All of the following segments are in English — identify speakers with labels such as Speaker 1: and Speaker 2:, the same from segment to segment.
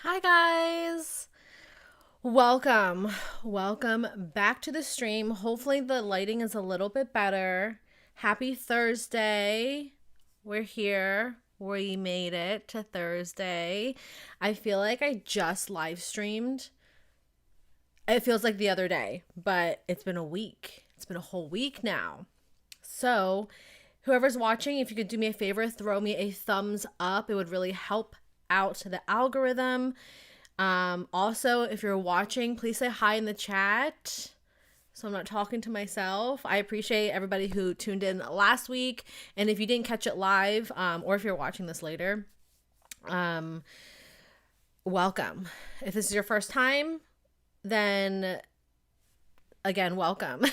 Speaker 1: Hi guys. Welcome back to the stream. Hopefully the lighting is a little bit better. Happy Thursday. We're here. We made it to Thursday. I feel like I just live streamed. It feels like the other day, but it's been a week. It's been a whole week now. So, whoever's watching, if you could do me a favor, throw me a thumbs up. It would really help out the algorithm. Also, if you're watching, please say hi in the chat so I'm not talking to myself. I appreciate everybody who tuned in last week. And if you didn't catch it live, or if you're watching this later, welcome. If this is your first time, then again, welcome.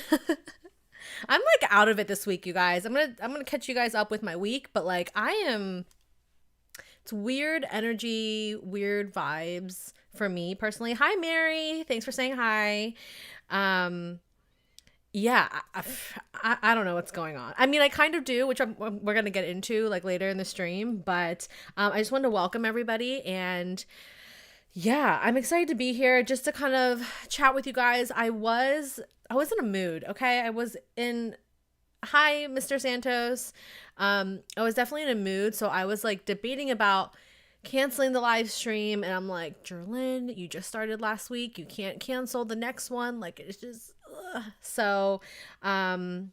Speaker 1: I'm like out of it this week, you guys. I'm gonna catch you guys up with my week, but like it's weird energy, weird vibes for me personally. Hi, Mary. Thanks for saying hi. Yeah, I don't know what's going on. I mean, I kind of do, which we're going to get into like later in the stream. But I just wanted to welcome everybody. And yeah, I'm excited to be here just to kind of chat with you guys. I was in a mood, okay? I was in hi, Mr. Santos. I was definitely in a mood, so I was like debating about canceling the live stream, and I'm like, Jerlyn, you just started last week. You can't cancel the next one. Like, it's just so. I'm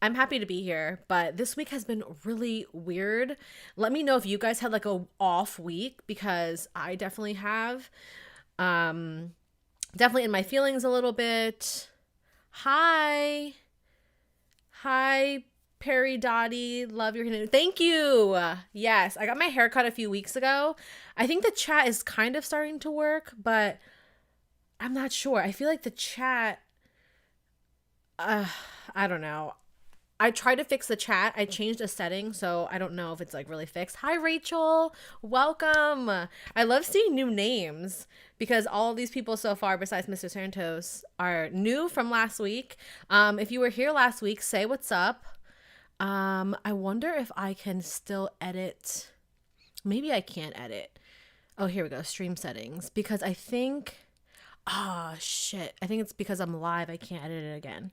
Speaker 1: happy to be here, but this week has been really weird. Let me know if you guys had like a off week because I definitely have. Definitely in my feelings a little bit. Hi. Hi, Perry Dottie. Love your canoe. Thank you. Yes, I got my hair cut a few weeks ago. I think the chat is kind of starting to work, but I'm not sure. I feel like the chat, I don't know. I tried to fix the chat. I changed a setting, so I don't know if it's like really fixed. Hi, Rachel. Welcome. I love seeing new names because all of these people so far, besides Mr. Santos, are new from last week. If you were here last week, say what's up. I wonder if I can still edit. Maybe I can't edit. Oh, here we go. Stream settings. Because I think, shit. I think it's because I'm live. I can't edit it again.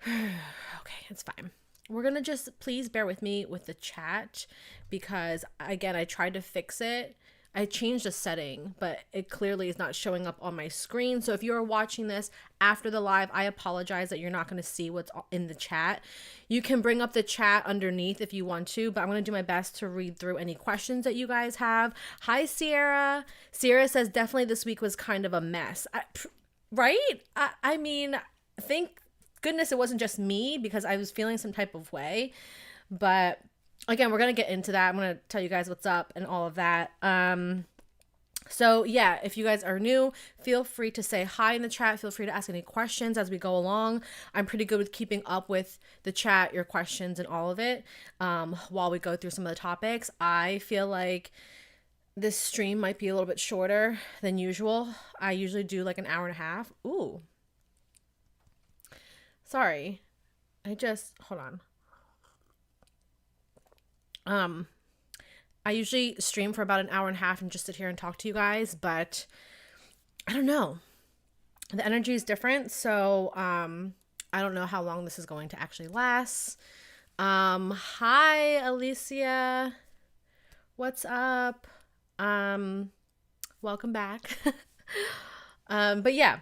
Speaker 1: Okay, it's fine. We're gonna just please bear with me with the chat because again, I tried to fix it. I changed a setting, but it clearly is not showing up on my screen. So if you're watching this after the live, I apologize that you're not going to see what's in the chat. You can bring up the chat underneath if you want to, but I'm going to do my best to read through any questions that you guys have. Hi, Sierra. Sierra says definitely this week was kind of a mess. Right? I mean, thank goodness it wasn't just me because I was feeling some type of way. But again, we're going to get into that. I'm going to tell you guys what's up and all of that. So yeah, if you guys are new, feel free to say hi in the chat. Feel free to ask any questions as we go along. I'm pretty good with keeping up with the chat, your questions, and all of it while we go through some of the topics. I feel like this stream might be a little bit shorter than usual. I usually do like an hour and a half. Ooh. Sorry. Hold on. I usually stream for about an hour and a half and just sit here and talk to you guys, but I don't know. The energy is different, so I don't know how long this is going to actually last. Hi, Alicia. What's up? Welcome back. But yeah,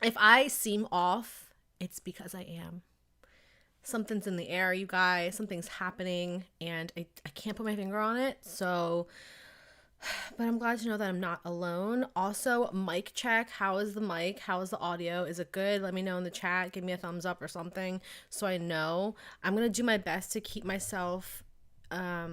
Speaker 1: if I seem off, it's because I am. Something's in the air, you guys. Something's happening, and I can't put my finger on it. So, but I'm glad to know that I'm not alone. Also, mic check. How is the mic? How is the audio? Is it good? Let me know in the chat. Give me a thumbs up or something so I know. I'm going to do my best to keep myself... let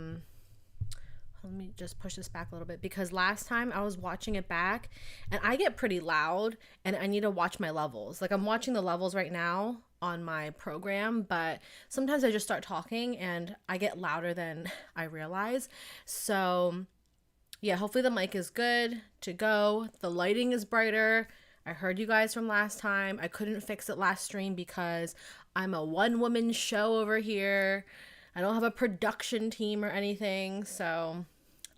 Speaker 1: me just push this back a little bit because last time I was watching it back and I get pretty loud and I need to watch my levels. Like I'm watching the levels right now on my program, but sometimes I just start talking and I get louder than I realize. So yeah, hopefully the mic is good to go. The lighting is brighter. I heard you guys from last time. I couldn't fix it last stream because I'm a one-woman show over here. I don't have a production team or anything, so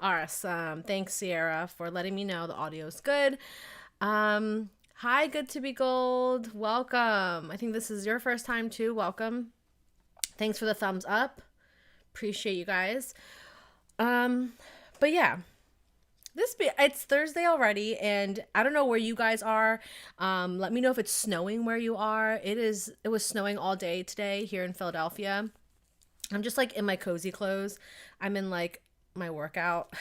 Speaker 1: Awesome. Thanks, Sierra, for letting me know the audio is good. Hi, good to be gold. Welcome. I think this is your first time too. Welcome. Thanks for the thumbs up. Appreciate you guys. But yeah, it's Thursday already, and I don't know where you guys are. Let me know if it's snowing where you are. It was snowing all day today here in Philadelphia. I'm just like in my cozy clothes. I'm in like my workout.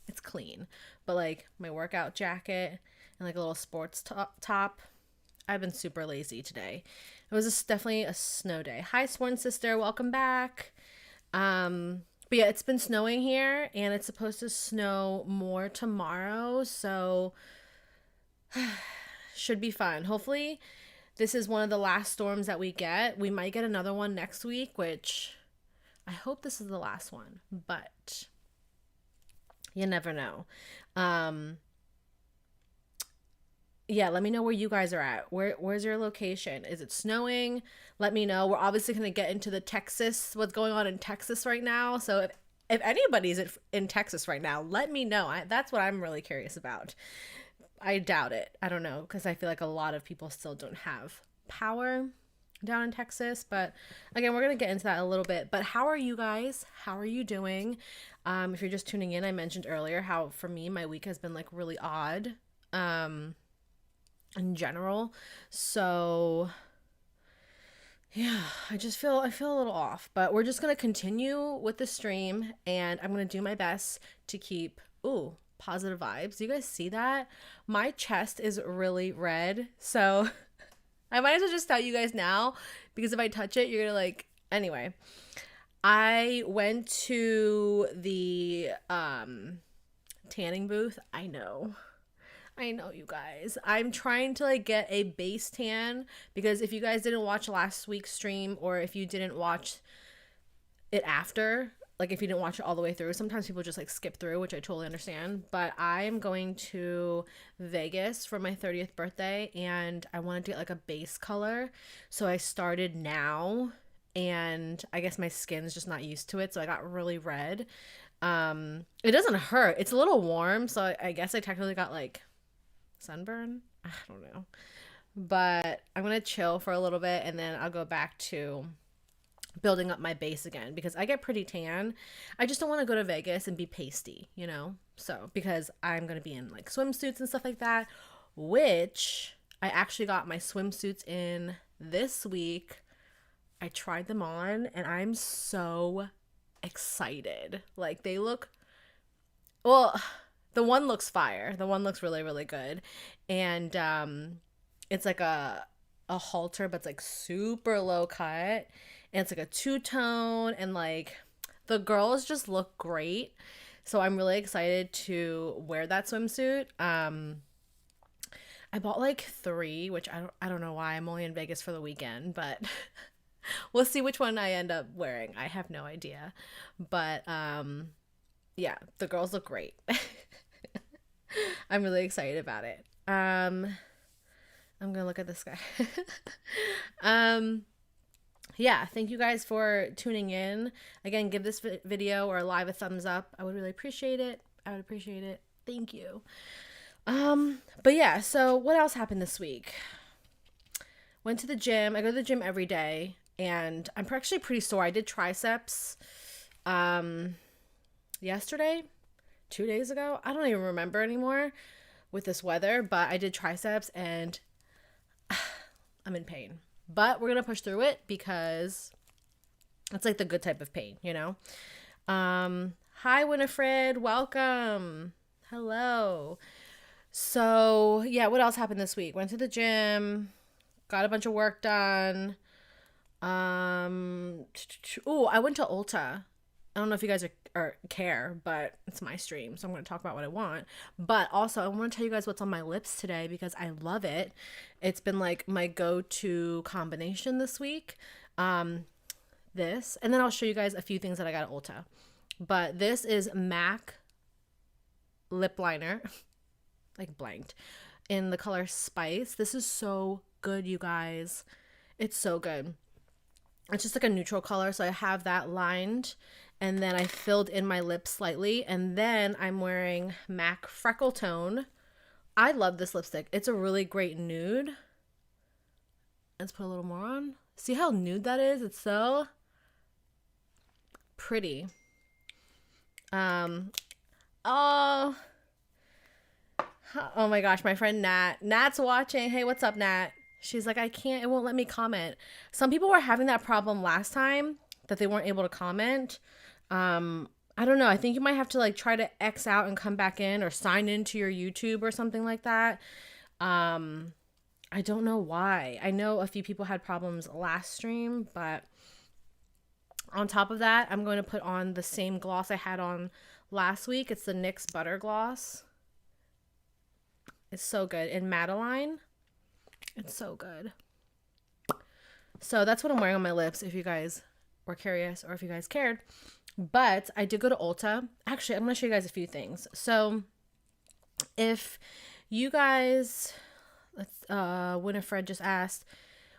Speaker 1: It's clean, but like my workout jacket and like a little sports top. I've been super lazy today. It was definitely a snow day. Hi, Sworn Sister. Welcome back. But yeah, it's been snowing here, and it's supposed to snow more tomorrow, so should be fun. Hopefully, this is one of the last storms that we get. We might get another one next week, which I hope this is the last one, but you never know. Yeah, let me know where you guys are at. Where's your location? Is it snowing? Let me know. We're obviously going to get into what's going on in Texas right now. So if anybody's in Texas right now, let me know. That's what I'm really curious about. I doubt it. I don't know, because I feel like a lot of people still don't have power down in Texas. But again, we're going to get into that a little bit. But how are you guys? How are you doing? If you're just tuning in, I mentioned earlier how for me, my week has been like really odd. In general. So yeah, I feel a little off, but we're just going to continue with the stream, and I'm going to do my best to keep positive vibes. Do you guys see that? My chest is really red. So I might as well just tell you guys now, because if I touch it, you're going to like, anyway, I went to the tanning booth. I know, you guys. I'm trying to like get a base tan, because if you guys didn't watch last week's stream, or if you didn't watch it after, like if you didn't watch it all the way through, sometimes people just like skip through, which I totally understand. But I am going to Vegas for my 30th birthday, and I wanted to get like a base color. So I started now, and I guess my skin's just not used to it. So I got really red. It doesn't hurt. It's a little warm. So I guess I technically got like sunburn. I don't know, but I'm gonna chill for a little bit, and then I'll go back to building up my base again, because I get pretty tan. I just don't want to go to Vegas and be pasty, so because I'm gonna be in like swimsuits and stuff like that, which I actually got my swimsuits in this week. I tried them on, and I'm so excited. Like, they look, well, the one looks fire. The one looks really, really good. And it's like a halter, but it's like super low cut. And it's like a two-tone, and like the girls just look great. So I'm really excited to wear that swimsuit. I bought like 3, which I don't know why. I'm only in Vegas for the weekend, but we'll see which one I end up wearing. I have no idea. But yeah, the girls look great. I'm really excited about it. I'm gonna look at this guy. Yeah, thank you guys for tuning in. Again, give this video or live a thumbs up. I would really appreciate it. Thank you. But yeah, so what else happened this week? Went to the gym. I go to the gym every day, and I'm actually pretty sore. I did triceps yesterday, 2 days ago. I don't even remember anymore with this weather, but I did triceps, and I'm in pain. But we're going to push through it, because it's like the good type of pain, Hi, Winifred. Welcome. Hello. So, yeah, what else happened this week? Went to the gym, got a bunch of work done. I went to Ulta. I don't know if you guys care, but it's my stream, so I'm going to talk about what I want. But also, I want to tell you guys what's on my lips today, because I love it. It's been like my go-to combination this week. This, and then I'll show you guys a few things that I got at Ulta. But this is MAC lip liner, like blanked, in the color Spice. This is so good, you guys. It's so good. It's just like a neutral color, so I have that lined. And then I filled in my lips slightly. And then I'm wearing MAC Freckle Tone. I love this lipstick. It's a really great nude. Let's put a little more on. See how nude that is? It's so pretty. Oh my gosh, my friend Nat's watching. Hey, what's up, Nat? She's like, I can't, it won't let me comment. Some people were having that problem last time that they weren't able to comment. I don't know. I think you might have to like try to X out and come back in or sign into your YouTube or something like that. I don't know why. I know a few people had problems last stream, but on top of that, I'm going to put on the same gloss I had on last week. It's the NYX Butter Gloss. It's so good. In Madeline. It's so good. So that's what I'm wearing on my lips if you guys were curious or if you guys cared. But I did go to Ulta. Actually, I'm going to show you guys a few things. So if you guys, Winifred just asked,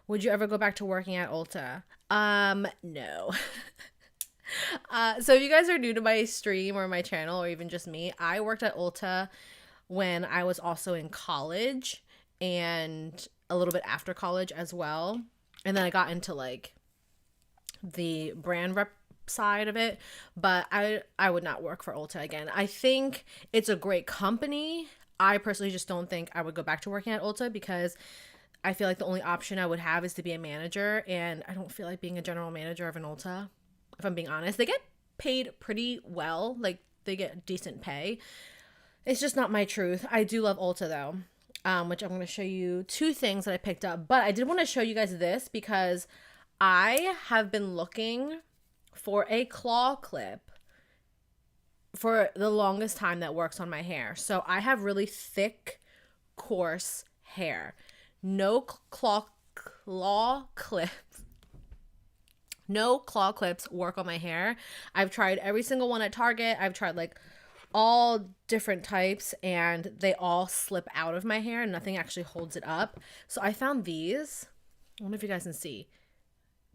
Speaker 1: would you ever go back to working at Ulta? No. So if you guys are new to my stream or my channel or even just me, I worked at Ulta when I was also in college and a little bit after college as well. And then I got into like the brand rep side of it, but I would not work for Ulta again. I think it's a great company. I personally just don't think I would go back to working at Ulta because I feel like the only option I would have is to be a manager, and I don't feel like being a general manager of an Ulta, if I'm being honest. They get paid pretty well, like they get decent pay. It's just not my truth. I do love Ulta though, which I'm going to show you two things that I picked up, but I did want to show you guys this because I have been looking for a claw clip for the longest time that works on my hair. So I have really thick, coarse hair. No claw clips. No claw clips work on my hair. I've tried every single one at Target. I've tried like all different types and they all slip out of my hair and nothing actually holds it up. So I found these. I don't know if you guys can see.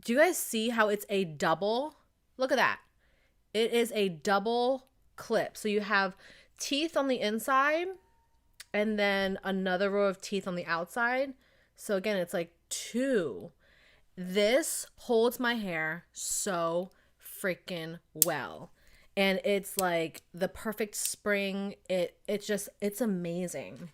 Speaker 1: Do you guys see how it's a double? Look at that. It is a double clip. So you have teeth on the inside and then another row of teeth on the outside. So again, it's like two. This holds my hair so freaking well. And it's like the perfect spring. It's amazing.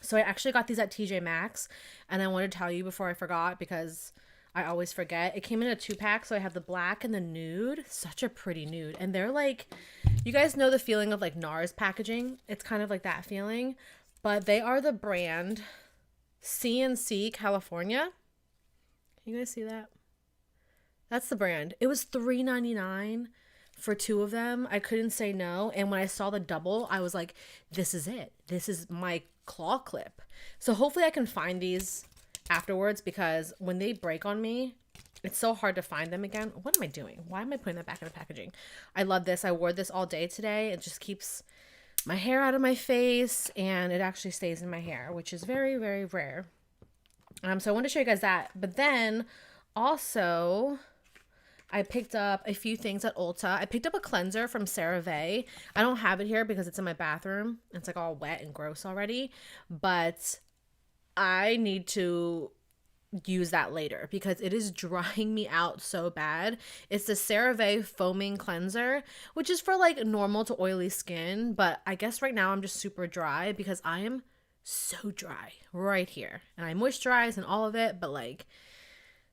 Speaker 1: So I actually got these at TJ Maxx and I want to tell you before I forgot because I always forget. It came in a 2-pack, so I have the black and the nude. Such a pretty nude. And they're like, you guys know the feeling of like NARS packaging? It's kind of like that feeling. But they are the brand CNC California. Can you guys see that? That's the brand. It was $3.99 for 2 of them. I couldn't say no. And when I saw the double, I was like, this is it. This is my claw clip. So hopefully I can find these afterwards because when they break on me, it's so hard to find them again. What am I doing? Why am I putting that back in the packaging? I love this. I wore this all day today. It just keeps my hair out of my face and it actually stays in my hair, which is very, very rare. So I wanted to show you guys that. But then also I picked up a few things at Ulta. I picked up a cleanser from CeraVe. I don't have it here because it's in my bathroom. It's like all wet and gross already, but I need to use that later because it is drying me out so bad. It's the CeraVe foaming cleanser, which is for like normal to oily skin, but I guess right now I'm just super dry because I am so dry right here. And I moisturize and all of it, but like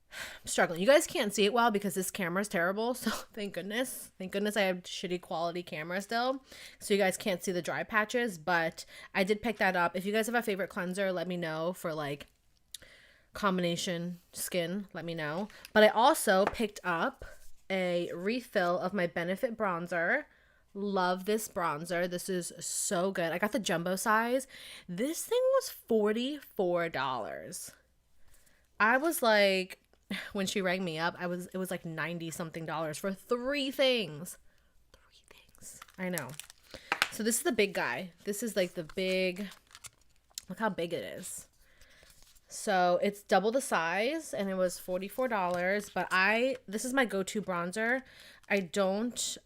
Speaker 1: I'm struggling. You guys can't see it well because this camera is terrible. So thank goodness. Thank goodness I have shitty quality camera still. So you guys can't see the dry patches, but I did pick that up. If you guys have a favorite cleanser, let me know for like combination skin. Let me know. But I also picked up a refill of my Benefit bronzer. Love this bronzer. This is so good. I got the jumbo size. This thing was $44. I was like, when she rang me up, it was like $90 something for 3 things. 3 things. I know. So this is the big guy. This is like the big, look how big it is. So it's double the size and it was $44, but this is my go-to bronzer. I don't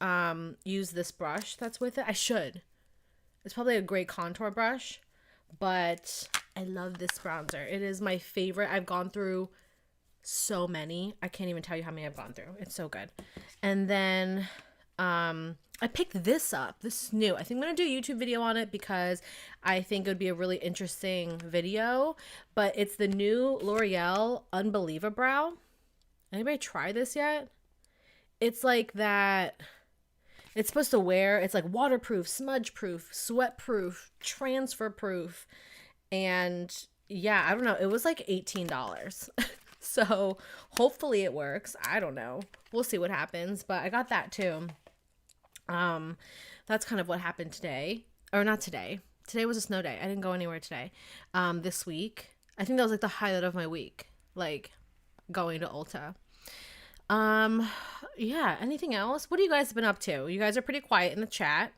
Speaker 1: use this brush that's with it. I should. It's probably a great contour brush, but I love this bronzer. It is my favorite. I've gone through so many. I can't even tell you how many I've gone through. It's so good. And then I picked this up. This is new. I think I'm going to do a YouTube video on it because I think it would be a really interesting video. But it's the new L'Oreal Unbeliever Brow. Anybody try this yet? It's like that. It's supposed to wear. It's like waterproof, smudge proof, sweat proof, transfer proof. And yeah, I don't know. It was like $18. So hopefully it works. I don't know. We'll see what happens. But I got that too. That's kind of what happened today. Or not today. Today was a snow day. I didn't go anywhere today. This week. I think that was like the highlight of my week. Like going to Ulta. Yeah, anything else? What have you guys been up to? You guys are pretty quiet in the chat.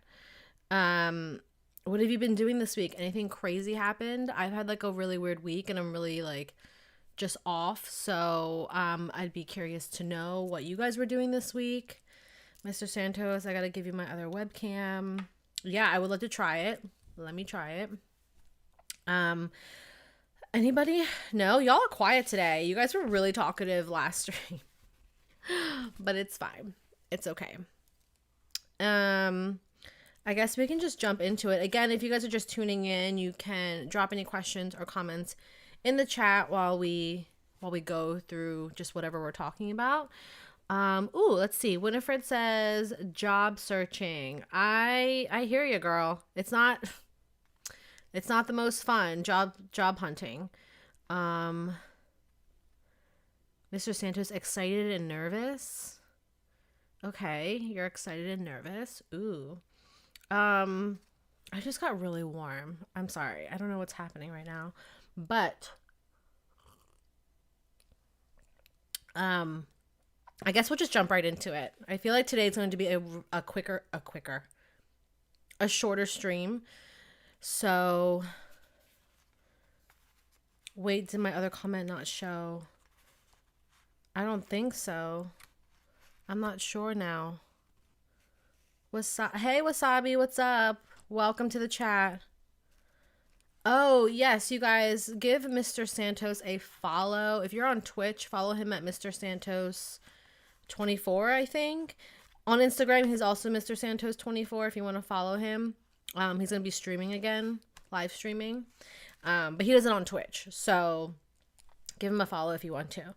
Speaker 1: What have you been doing this week? Anything crazy happened? I've had like a really weird week and I'm really like just off. So, I'd be curious to know what you guys were doing this week. Mr. Santos, I gotta give you my other webcam. Yeah, I would love to try it. Let me try it. Anybody? No, y'all are quiet today. You guys were really talkative last stream. But it's fine. It's okay. I guess we can just jump into it. Again, if you guys are just tuning in, you can drop any questions or comments in the chat while we go through just whatever we're talking about. Ooh, let's see. Winifred says job searching. I hear you, girl. It's not the most fun job hunting. Mr. Santos, excited and nervous. Okay, you're excited and nervous. Ooh. I just got really warm. I'm sorry. I don't know what's happening right now. But I guess we'll just jump right into it. I feel like today is going to be a shorter stream. So wait, did my other comment not show? I don't think so. I'm not sure now. Hey, Wasabi, what's up? Welcome to the chat. Oh, yes, you guys, give Mr. Santos a follow. If you're on Twitch, follow him at Mr. Santos 24, I think. On Instagram, he's also Mr. Santos 24 if you want to follow him. He's going to be streaming again, live streaming. But he does it on Twitch, so give him a follow if you want to.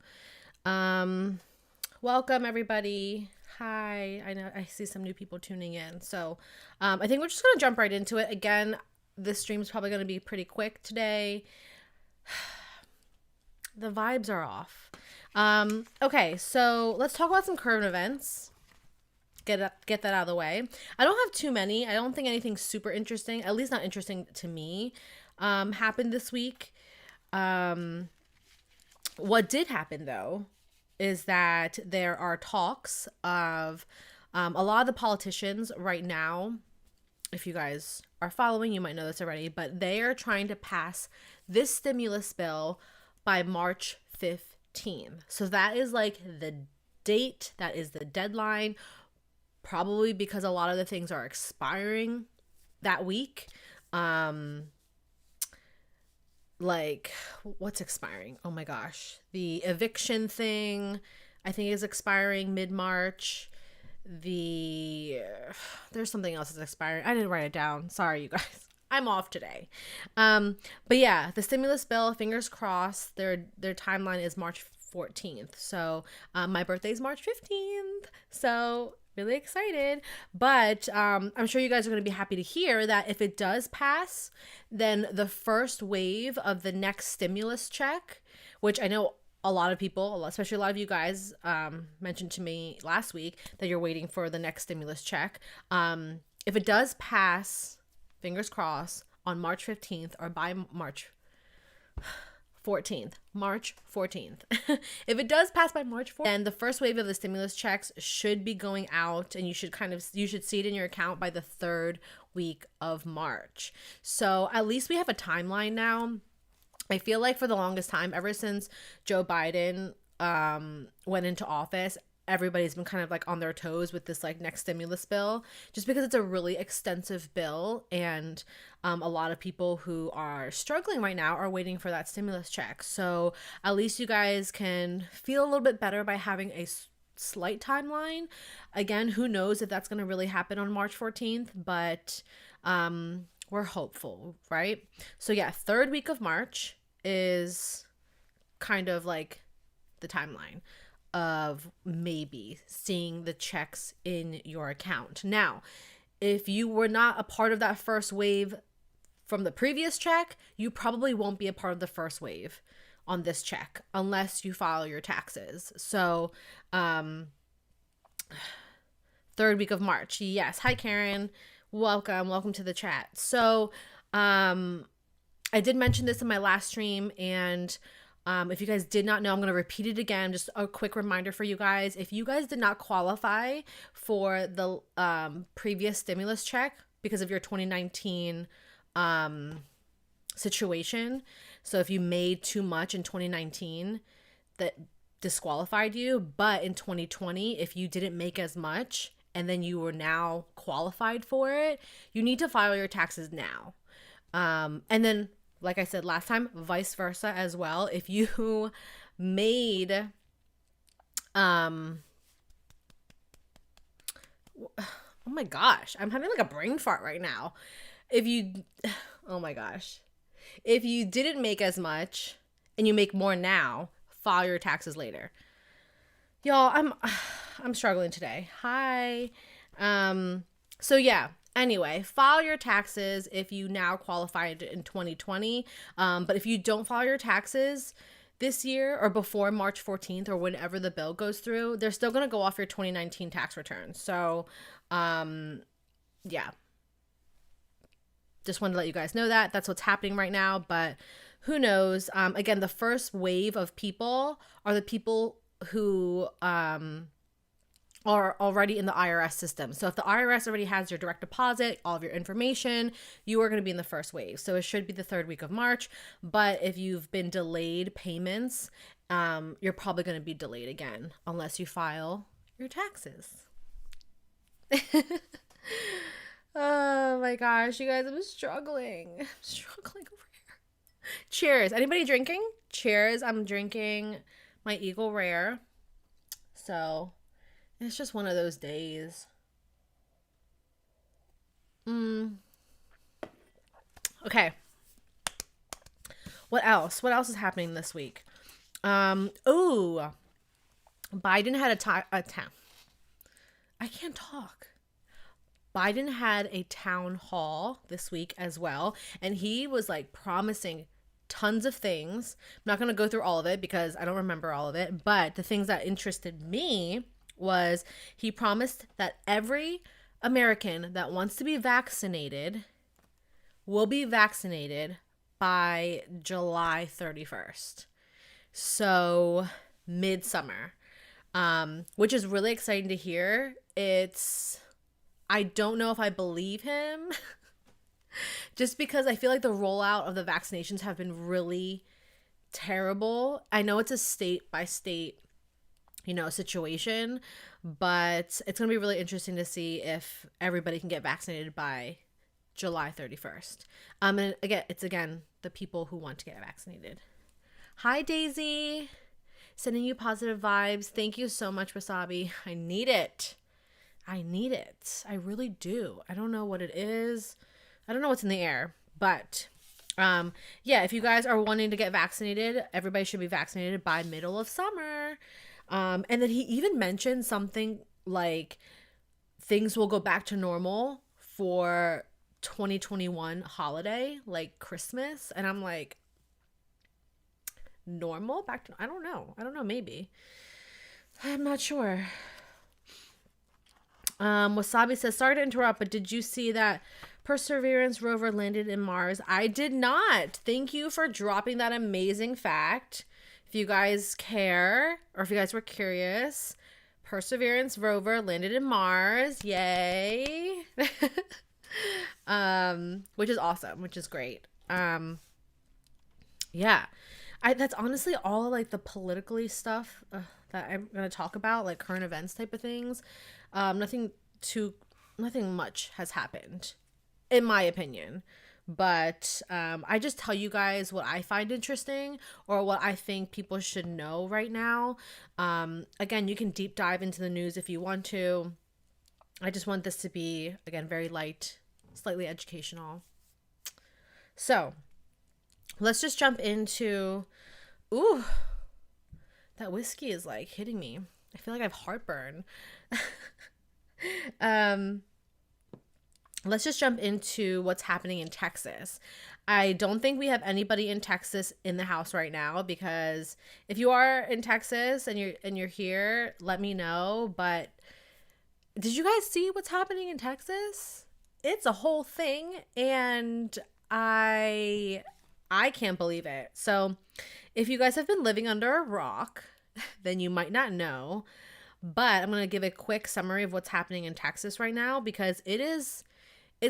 Speaker 1: Welcome, everybody. Hi. I know I see some new people tuning in. So I think we're just going to jump right into it. Again, this stream is probably going to be pretty quick today. The vibes are off. Okay, so let's talk about some current events. Get that out of the way. I don't have too many. I don't think anything super interesting, at least not interesting to me, happened this week. What did happen, though, is that there are talks of a lot of the politicians right now. If you guys are following, you might know this already, but they are trying to pass this stimulus bill by March 15th. So that is like the date, that is the deadline, probably because a lot of the things are expiring that week. Like, what's expiring? Oh my gosh. The eviction thing, I think, is expiring mid-March. There's something else that's expiring. I didn't write it down. Sorry, you guys. I'm off today. But yeah, the stimulus bill, fingers crossed, their timeline is March 14th. So my birthday is March 15th. So really excited. But I'm sure you guys are going to be happy to hear that if it does pass, then the first wave of the next stimulus check, which I know a lot of people, especially a lot of you guys, mentioned to me last week that you're waiting for the next stimulus check. If it does pass, fingers crossed, on March 15th or by March 14th. If it does pass by March 4th, then the first wave of the stimulus checks should be going out, and you should see it in your account by the third week of March. So at least we have a timeline now. I feel like for the longest time, ever since Joe Biden went into office, everybody's been kind of like on their toes with this like next stimulus bill, just because it's a really extensive bill, and a lot of people who are struggling right now are waiting for that stimulus check. So at least you guys can feel a little bit better by having a slight timeline. Again, who knows if that's going to really happen on March 14th, but we're hopeful, right? So yeah, third week of March is kind of like the timeline of maybe seeing the checks in your account. Now, if you were not a part of that first wave from the previous check, you probably won't be a part of the first wave on this check unless you file your taxes. So, third week of March. Yes. Hi, Karen. Welcome to the chat. So, I did mention this in my last stream, and if you guys did not know, I'm going to repeat it again. Just a quick reminder for you guys. If you guys did not qualify for the previous stimulus check because of your 2019 situation, so if you made too much in 2019, that disqualified you. But in 2020, if you didn't make as much and then you were now qualified for it, you need to file your taxes now. And then, like I said last time, vice versa as well. If you made, oh my gosh, I'm having like a brain fart right now. Oh my gosh. If you didn't make as much and you make more now, file your taxes later. Y'all, I'm struggling today. Hi. So yeah. Anyway, file your taxes if you now qualified in 2020. But if you don't file your taxes this year or before March 14th or whenever the bill goes through, they're still going to go off your 2019 tax return. So, yeah. Just wanted to let you guys know that. That's what's happening right now, but who knows? Again, the first wave of people are the people who are already in the IRS system. So if the IRS already has your direct deposit, all of your information, you are going to be in the first wave. So it should be the third week of March. But if you've been delayed payments, you're probably going to be delayed again unless you file your taxes. Oh my gosh, you guys, I'm struggling. I'm struggling over here. Cheers. Anybody drinking? Cheers. I'm drinking my Eagle Rare. So it's just one of those days. Okay. What else? What else is happening this week? Biden had a town. I can't talk. Biden had a town hall this week as well, and he was like promising tons of things. I'm not going to go through all of it because I don't remember all of it, but the things that interested me was he promised that every American that wants to be vaccinated will be vaccinated by July 31st. So midsummer, which is really exciting to hear. I don't know if I believe him just because I feel like the rollout of the vaccinations have been really terrible. I know it's a state by state, situation, but it's going to be really interesting to see if everybody can get vaccinated by July 31st. And again, it's the people who want to get vaccinated. Hi, Daisy. Sending you positive vibes. Thank you so much, Wasabi. I need it. I really do. I don't know what it is. I don't know what's in the air, but yeah, if you guys are wanting to get vaccinated, everybody should be vaccinated by middle of summer. And then he even mentioned something like things will go back to normal for 2021 holiday, like Christmas. And I'm like, normal? I don't know, maybe. I'm not sure. Wasabi says, sorry to interrupt, but did you see that Perseverance rover landed in Mars? I did not. Thank you for dropping that amazing fact. If you guys care, or if you guys were curious, Perseverance rover landed in Mars. Yay. Which is awesome, which is great. Yeah. That's honestly all like the politically stuff. that I'm going to talk about, like current events type of things. Nothing much has happened, in my opinion. But I just tell you guys what I find interesting or what I think people should know right now. Again, you can deep dive into the news if you want to. I just want this to be, again, very light, slightly educational. So let's just jump into, ooh, that whiskey is like hitting me. I feel like I have heartburn. Let's just jump into what's happening in Texas. I don't think we have anybody in Texas in the house right now, because if you are in Texas and you're here, let me know. But did you guys see what's happening in Texas? It's a whole thing, and I can't believe it. So, if you guys have been living under a rock, then you might not know. But I'm going to give a quick summary of what's happening in Texas right now, because it's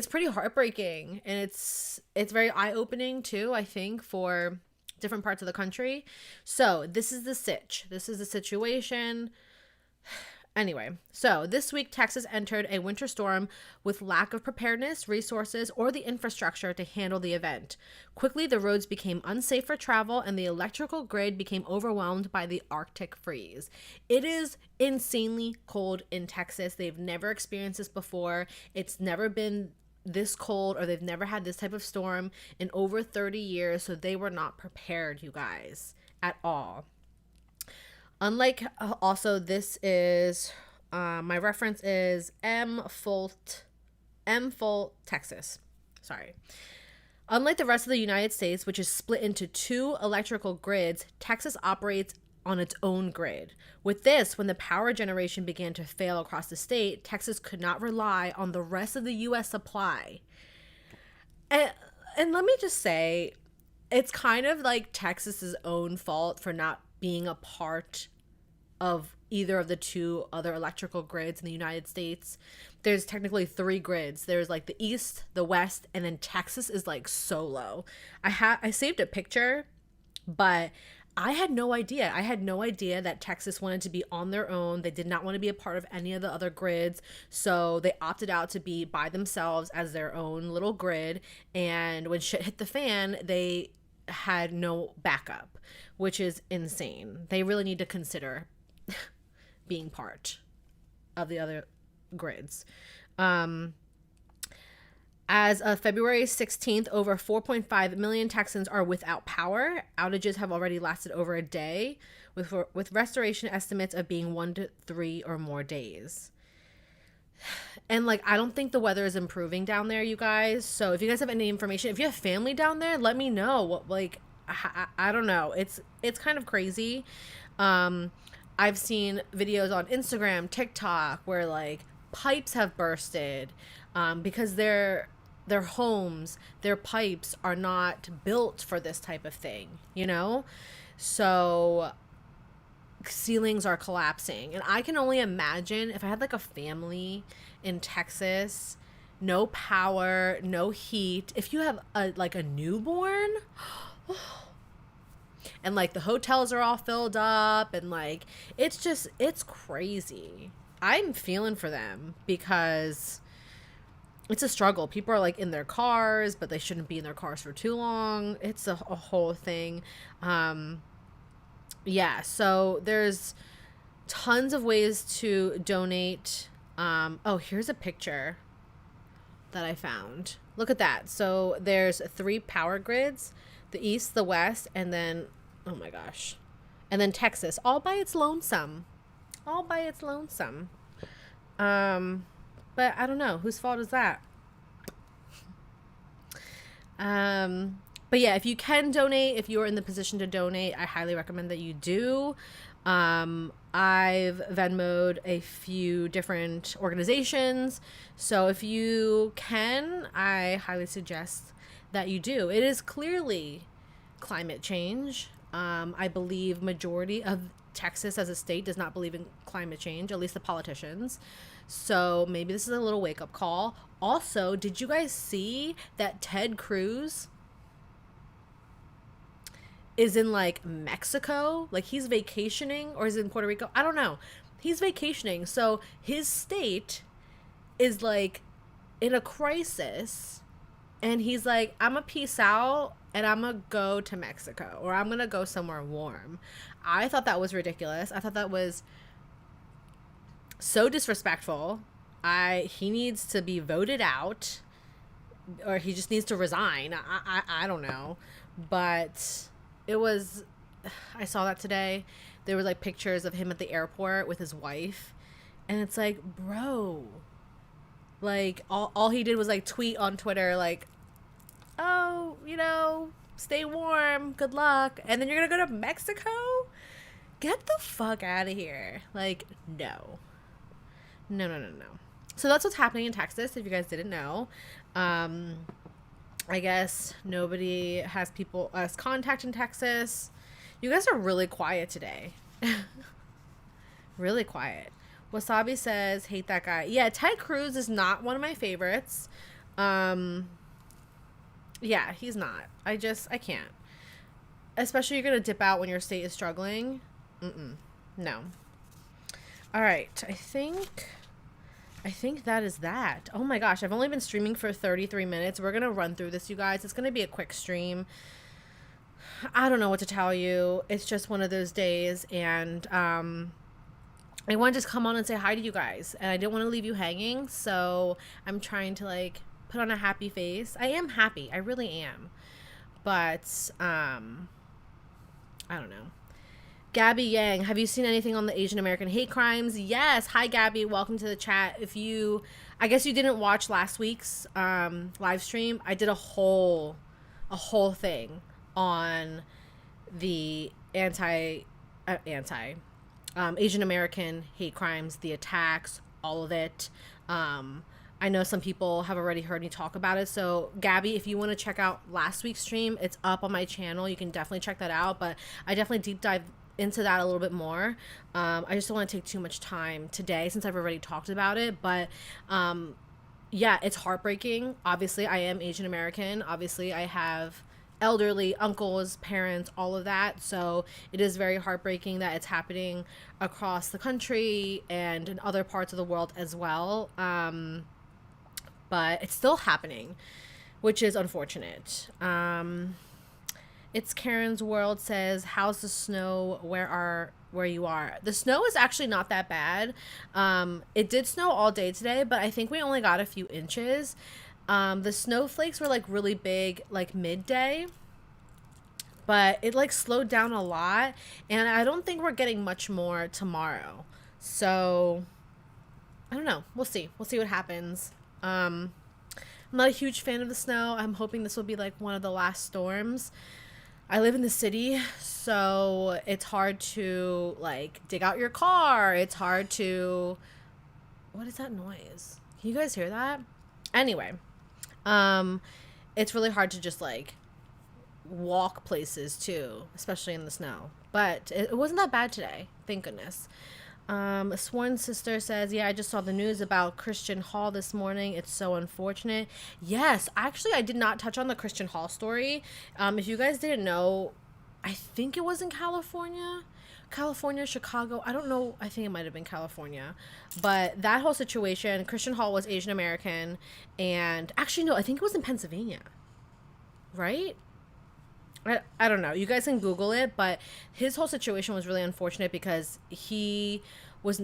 Speaker 1: pretty heartbreaking, and it's very eye-opening too, I think, for different parts of the country. So this is the situation. Anyway, so this week Texas entered a winter storm with lack of preparedness, resources, or the infrastructure to handle the event. Quickly, the roads became unsafe for travel, and the electrical grid became overwhelmed by the Arctic freeze. It is insanely cold in Texas. They've never experienced this before. It's never been this cold, or they've never had this type of storm in over 30 years, so they were not prepared, you guys, at all. Unlike, also, this is, my reference is Folt, Texas. Sorry. Unlike the rest of the United States, which is split into two electrical grids, Texas operates on its own grid. With this, when the power generation began to fail across the state, Texas could not rely on the rest of the U.S. supply. And let me just say, it's kind of like Texas's own fault for not being a part of either of the two other electrical grids in the United States. There's technically 3 grids. There's like the East, the West, and then Texas is like solo. I saved a picture, but I had no idea. I had no idea that Texas wanted to be on their own. They did not want to be a part of any of the other grids. So they opted out to be by themselves as their own little grid. And when shit hit the fan, they had no backup, which is insane. They really need to consider being part of the other grids. As of February 16th, over 4.5 million Texans are without power. Outages have already lasted over a day, with restoration estimates of being 1 to 3 or more days. And like, I don't think the weather is improving down there, you guys. So if you guys have any information, if you have family down there, let me know. What, like, I don't know. It's kind of crazy. I've seen videos on Instagram, TikTok, where like pipes have bursted, because their homes, their pipes are not built for this type of thing, you know? So ceilings are collapsing. And I can only imagine if I had like a family in Texas, no power, no heat. If you have a newborn, and like the hotels are all filled up, and like it's crazy. I'm feeling for them, because it's a struggle. People are like in their cars, but they shouldn't be in their cars for too long. It's a whole thing. Yeah, so there's tons of ways to donate. Oh, here's a picture that I found. Look at that. So there's 3 power grids: the East, the West, and then, oh my gosh, and then Texas, all by its lonesome. All by its lonesome. But I don't know, whose fault is that? But yeah, if you can donate, if you're in the position to donate, I highly recommend that you do. I've Venmo'd a few different organizations, so if you can, I highly suggest that you do. It is clearly climate change. I believe majority of Texas as a state does not believe in climate change, at least the politicians. So maybe this is a little wake-up call. Also, did you guys see that Ted Cruz is in like Mexico, like he's vacationing, or is in Puerto Rico. I don't know. He's vacationing, so his state is like in a crisis, and he's like, I'm gonna peace out and I'm gonna go to Mexico, or I'm gonna go somewhere warm. I thought that was ridiculous. I thought that was so disrespectful. He needs to be voted out, or he just needs to resign. I don't know, but it was. I saw that today. There were like pictures of him at the airport with his wife, and it's like, bro, like all he did was like tweet on Twitter like, oh, you know, stay warm, good luck, and then you're gonna go to Mexico. Get the fuck out of here. Like, no. No, no, no, no. So that's what's happening in Texas, if you guys didn't know. I guess nobody has contact in Texas. You guys are really quiet today. Really quiet. Wasabi says, hate that guy. Yeah, Ted Cruz is not one of my favorites. Yeah, he's not. I can't. Especially you're going to dip out when your state is struggling. No. All right. I think that is that. Oh my gosh. I've only been streaming for 33 minutes. We're going to run through this, you guys. It's going to be a quick stream. I don't know what to tell you. It's just one of those days. And I want to just come on and say hi to you guys. And I didn't want to leave you hanging. So I'm trying to like put on a happy face. I am happy. I really am. But I don't know. Gabby Yang, have you seen anything on the Asian American hate crimes? Yes. Hi, Gabby. Welcome to the chat. I guess you didn't watch last week's live stream. I did a whole thing on the anti Asian American hate crimes, the attacks, all of it. I know some people have already heard me talk about it. So, Gabby, if you want to check out last week's stream, it's up on my channel. You can definitely check that out. But I definitely deep dive into that a little bit more. I just don't want to take too much time today since I've already talked about it. But yeah, it's heartbreaking. Obviously, I am Asian American. Obviously, I have elderly uncles, parents, all of that. So it is very heartbreaking that it's happening across the country and in other parts of the world as well. But it's still happening, which is unfortunate. It's Karen's World says, how's the snow where you are? The snow is actually not that bad. It did snow all day today, but I think we only got a few inches. The snowflakes were like really big, like midday, but it like slowed down a lot, and I don't think we're getting much more tomorrow. So I don't know. We'll see what happens. I'm not a huge fan of the snow. I'm hoping this will be like one of the last storms. I live in the city, so it's hard to like dig out your car. It's hard to, what is that noise? Can you guys hear that? Anyway, it's really hard to just like walk places too, especially in the snow. But it wasn't that bad today, thank goodness. A Sworn Sister says, yeah, I just saw the news about Christian Hall this morning. It's so unfortunate. Yes, actually, I did not touch on the Christian Hall story. If you guys didn't know, I think it was in California, Chicago. I don't know. I think it might have been California. But that whole situation, Christian Hall was Asian American. And actually, no, I think it was in Pennsylvania. Right? I don't know. You guys can Google it, but his whole situation was really unfortunate because he was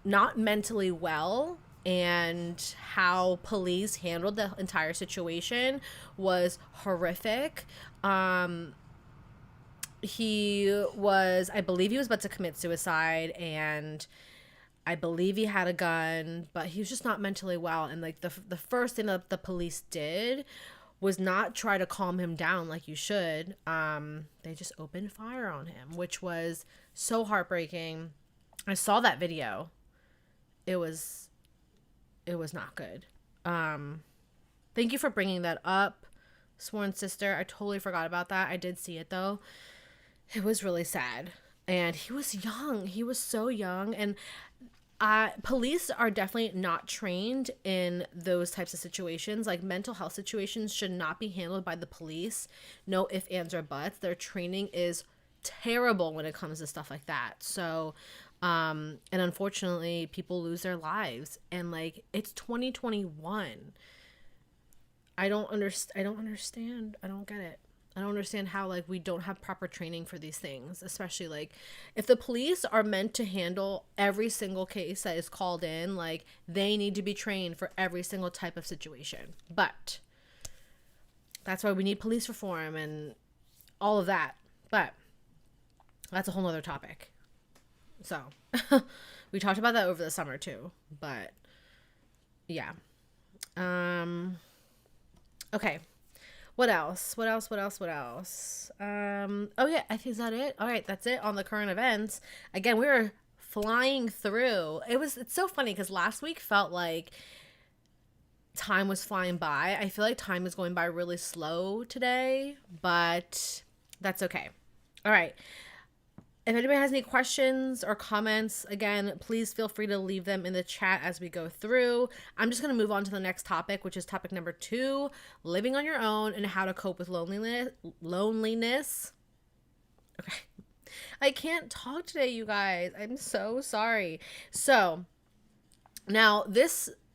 Speaker 1: not mentally well, and how police handled the entire situation was horrific. I believe he was about to commit suicide, and I believe he had a gun, but he was just not mentally well. And like the first thing that the police did was not try to calm him down like you should. They just opened fire on him, which was so heartbreaking. I saw that video. It was not good. Thank you for bringing that up, Sworn Sister. I totally forgot about that. I did see it though. It was really sad. And he was young. He was so young. And Police are definitely not trained in those types of situations. Like mental health situations should not be handled by the police. No ifs, ands, or buts. Their training is terrible when it comes to stuff like that. So, and unfortunately, people lose their lives. And like, it's 2021. I don't understand. I don't understand. I don't get it. I don't understand how like we don't have proper training for these things, especially like if the police are meant to handle every single case that is called in, like they need to be trained for every single type of situation. But that's why we need police reform and all of that. But that's a whole nother topic. So we talked about that over the summer too. But yeah. Okay. What else? Oh yeah, I think is that it? All right, that's it on the current events. Again, we were flying through. It's so funny because last week felt like time was flying by. I feel like time is going by really slow today, but that's okay. All right. If anybody has any questions or comments, again, please feel free to leave them in the chat as we go through. I'm just going to move on to the next topic, which is topic number 2, living on your own and how to cope with loneliness. Okay. I can't talk today, you guys. I'm so sorry. So now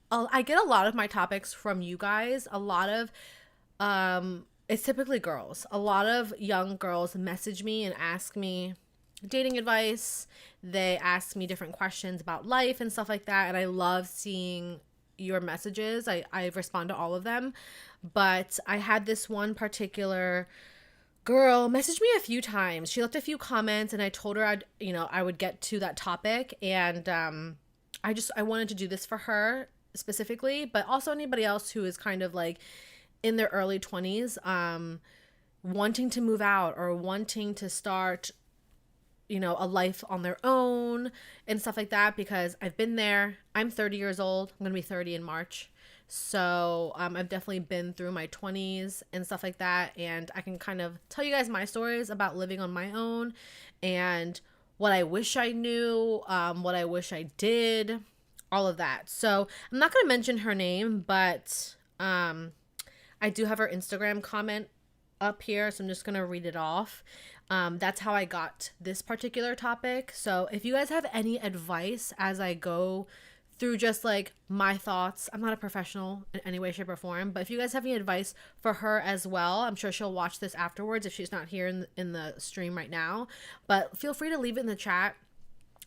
Speaker 1: I get a lot of my topics from you guys. A lot of, it's typically girls. A lot of young girls message me and ask me dating advice. They ask me different questions about life and stuff like that, and I love seeing your messages. I respond to all of them, but I had this one particular girl message me a few times. She left a few comments and I told her I would get to that topic, and I wanted to do this for her specifically, but also anybody else who is kind of like in their early 20s, wanting to move out or wanting to start a life on their own and stuff like that, because I've been there. I'm 30 years old. I'm going to be 30 in March. So I've definitely been through my 20s and stuff like that. And I can kind of tell you guys my stories about living on my own and what I wish I knew, what I wish I did, all of that. So I'm not going to mention her name, but I do have her Instagram comment up here. So I'm just going to read it off. That's how I got this particular topic. So if you guys have any advice as I go through just like my thoughts, I'm not a professional in any way, shape, or form, but if you guys have any advice for her as well, I'm sure she'll watch this afterwards if she's not here in the stream right now, but feel free to leave it in the chat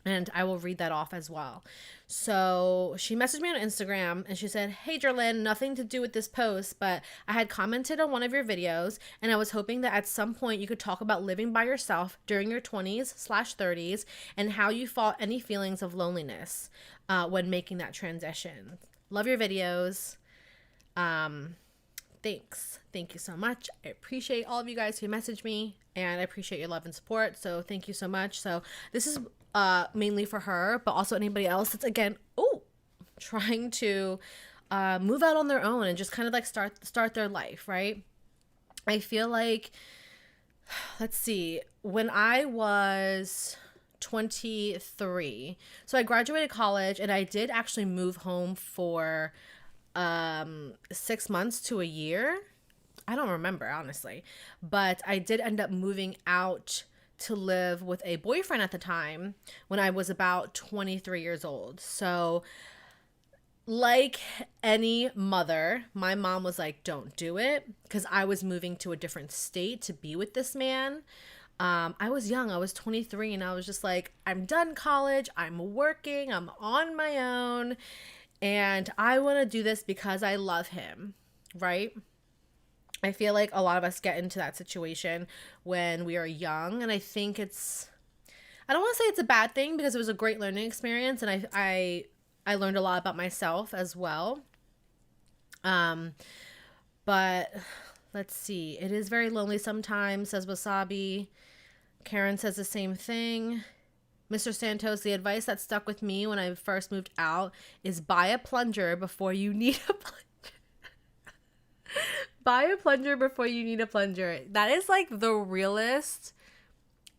Speaker 1: and I will read that off as well. So she messaged me on Instagram and she said, "Hey Jerlyn, nothing to do with this post, but I had commented on one of your videos and I was hoping that at some point you could talk about living by yourself during your 20s/30s and how you fought any feelings of loneliness when making that transition. Love your videos. Thanks. Thank you so much. I appreciate all of you guys who messaged me and I appreciate your love and support. So thank you so much." So this is mainly for her, but also anybody else that's trying to move out on their own and just kind of like start their life, right? I feel like, let's see, when I was 23, so I graduated college and I did actually move home for 6 months to a year. I don't remember, honestly, but I did end up moving out to live with a boyfriend at the time when I was about 23 years old. So like any mother, my mom was like, "Don't do it," because I was moving to a different state to be with this man. I was young. I was 23 and I was just like, I'm done college. I'm working. I'm on my own. And I want to do this because I love him, right? I feel like a lot of us get into that situation when we are young. And I think I don't want to say it's a bad thing because it was a great learning experience. And I learned a lot about myself as well. But let's see. It is very lonely sometimes, says Wasabi. Karen says the same thing. Mr. Santos, the advice that stuck with me when I first moved out is buy a plunger before you need a plunger. Buy a plunger before you need a plunger. That is like the realest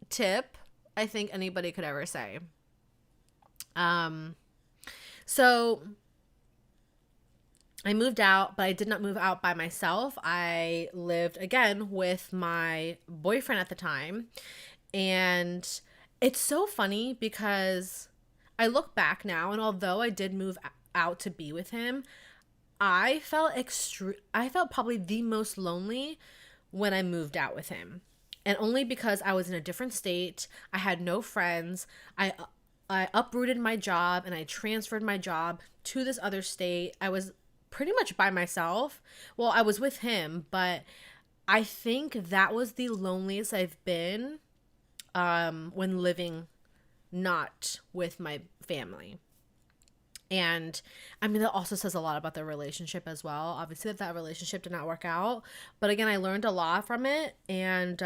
Speaker 1: tip I think anybody could ever say. So I moved out, but I did not move out by myself. I lived again with my boyfriend at the time. And it's so funny because I look back now, and although I did move out to be with him, I felt probably the most lonely when I moved out with him. And only because I was in a different state, I had no friends. I uprooted my job and I transferred my job to this other state. I was pretty much by myself. Well, I was with him, but I think that was the loneliest I've been when living not with my family. And I mean, that also says a lot about the relationship as well. Obviously, that relationship did not work out. But again, I learned a lot from it. And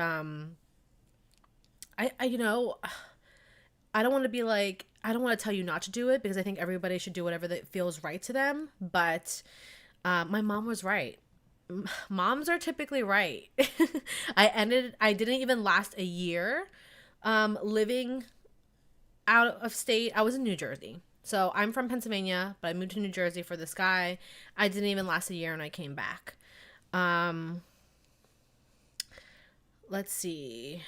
Speaker 1: you know, I don't want to be like, I don't want to tell you not to do it because I think everybody should do whatever that feels right to them. But my mom was right. Moms are typically right. I didn't even last a year living out of state. I was in New Jersey. So I'm from Pennsylvania, but I moved to New Jersey for this guy. I didn't even last a year and I came back. Let's see.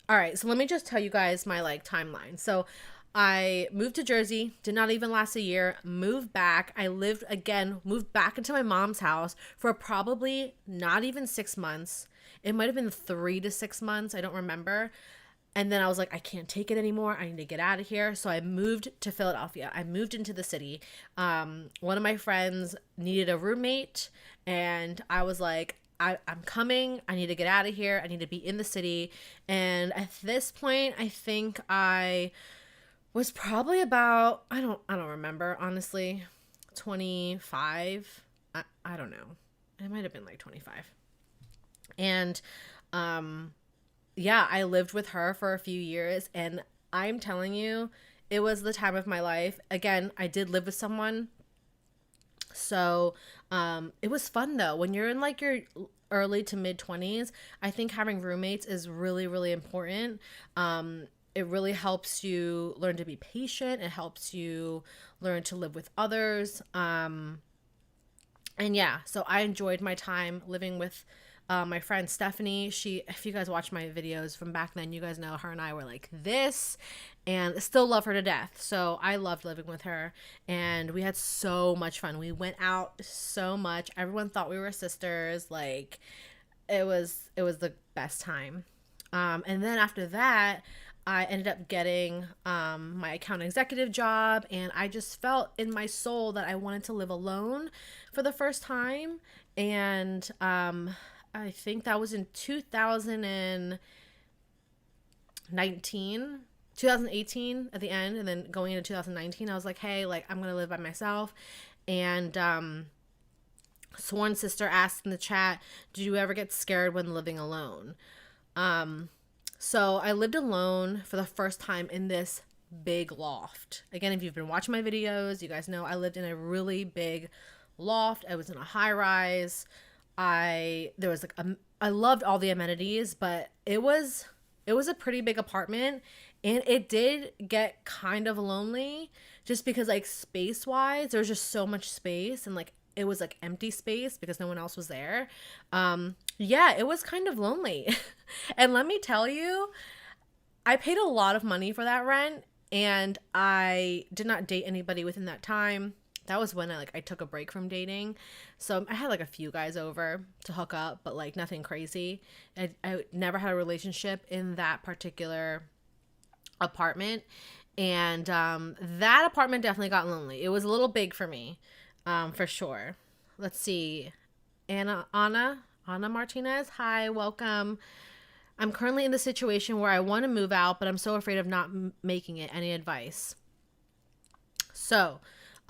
Speaker 1: All right, so let me just tell you guys my like timeline. So I moved to Jersey, did not even last a year, moved back. I lived again, moved back into my mom's house for probably not even 6 months. It might have been 3 to 6 months. I don't remember. And then I was like, I can't take it anymore. I need to get out of here. So I moved to Philadelphia. I moved into the city. One of my friends needed a roommate. And I was like, I'm coming. I need to get out of here. I need to be in the city. And at this point, I think I was probably about, I don't remember, honestly, 25. I don't know. It might have been like 25. And, yeah, I lived with her for a few years, and I'm telling you, it was the time of my life. Again, I did live with someone, so it was fun though. When you're in like your early to mid 20s, I think having roommates is really, really important. It really helps you learn to be patient. It helps you learn to live with others. And yeah, so I enjoyed my time living with my friend Stephanie. If you guys watch my videos from back then, you guys know her and I were like this, and still love her to death. So I loved living with her, and we had so much fun. We went out so much. Everyone thought we were sisters. Like it was the best time. And then after that, I ended up getting my account executive job, and I just felt in my soul that I wanted to live alone for the first time. And I think that was in 2018 at the end, and then going into 2019, I was like, hey, like I'm gonna live by myself. And Sworn Sister asked in the chat, did you ever get scared when living alone? So I lived alone for the first time in this big loft. Again, if you've been watching my videos, you guys know I lived in a really big loft. I was in a high rise. I loved all the amenities, but it was a pretty big apartment, and it did get kind of lonely just because like space wise, there was just so much space, and like it was like empty space because no one else was there. Yeah, it was kind of lonely. And let me tell you, I paid a lot of money for that rent, and I did not date anybody within that time. That was when I took a break from dating. So I had like a few guys over to hook up, but like nothing crazy. I never had a relationship in that particular apartment. And that apartment definitely got lonely. It was a little big for me, for sure. Let's see. Anna Martinez. Hi, welcome. I'm currently in the situation where I want to move out, but I'm so afraid of not making it. Any advice? So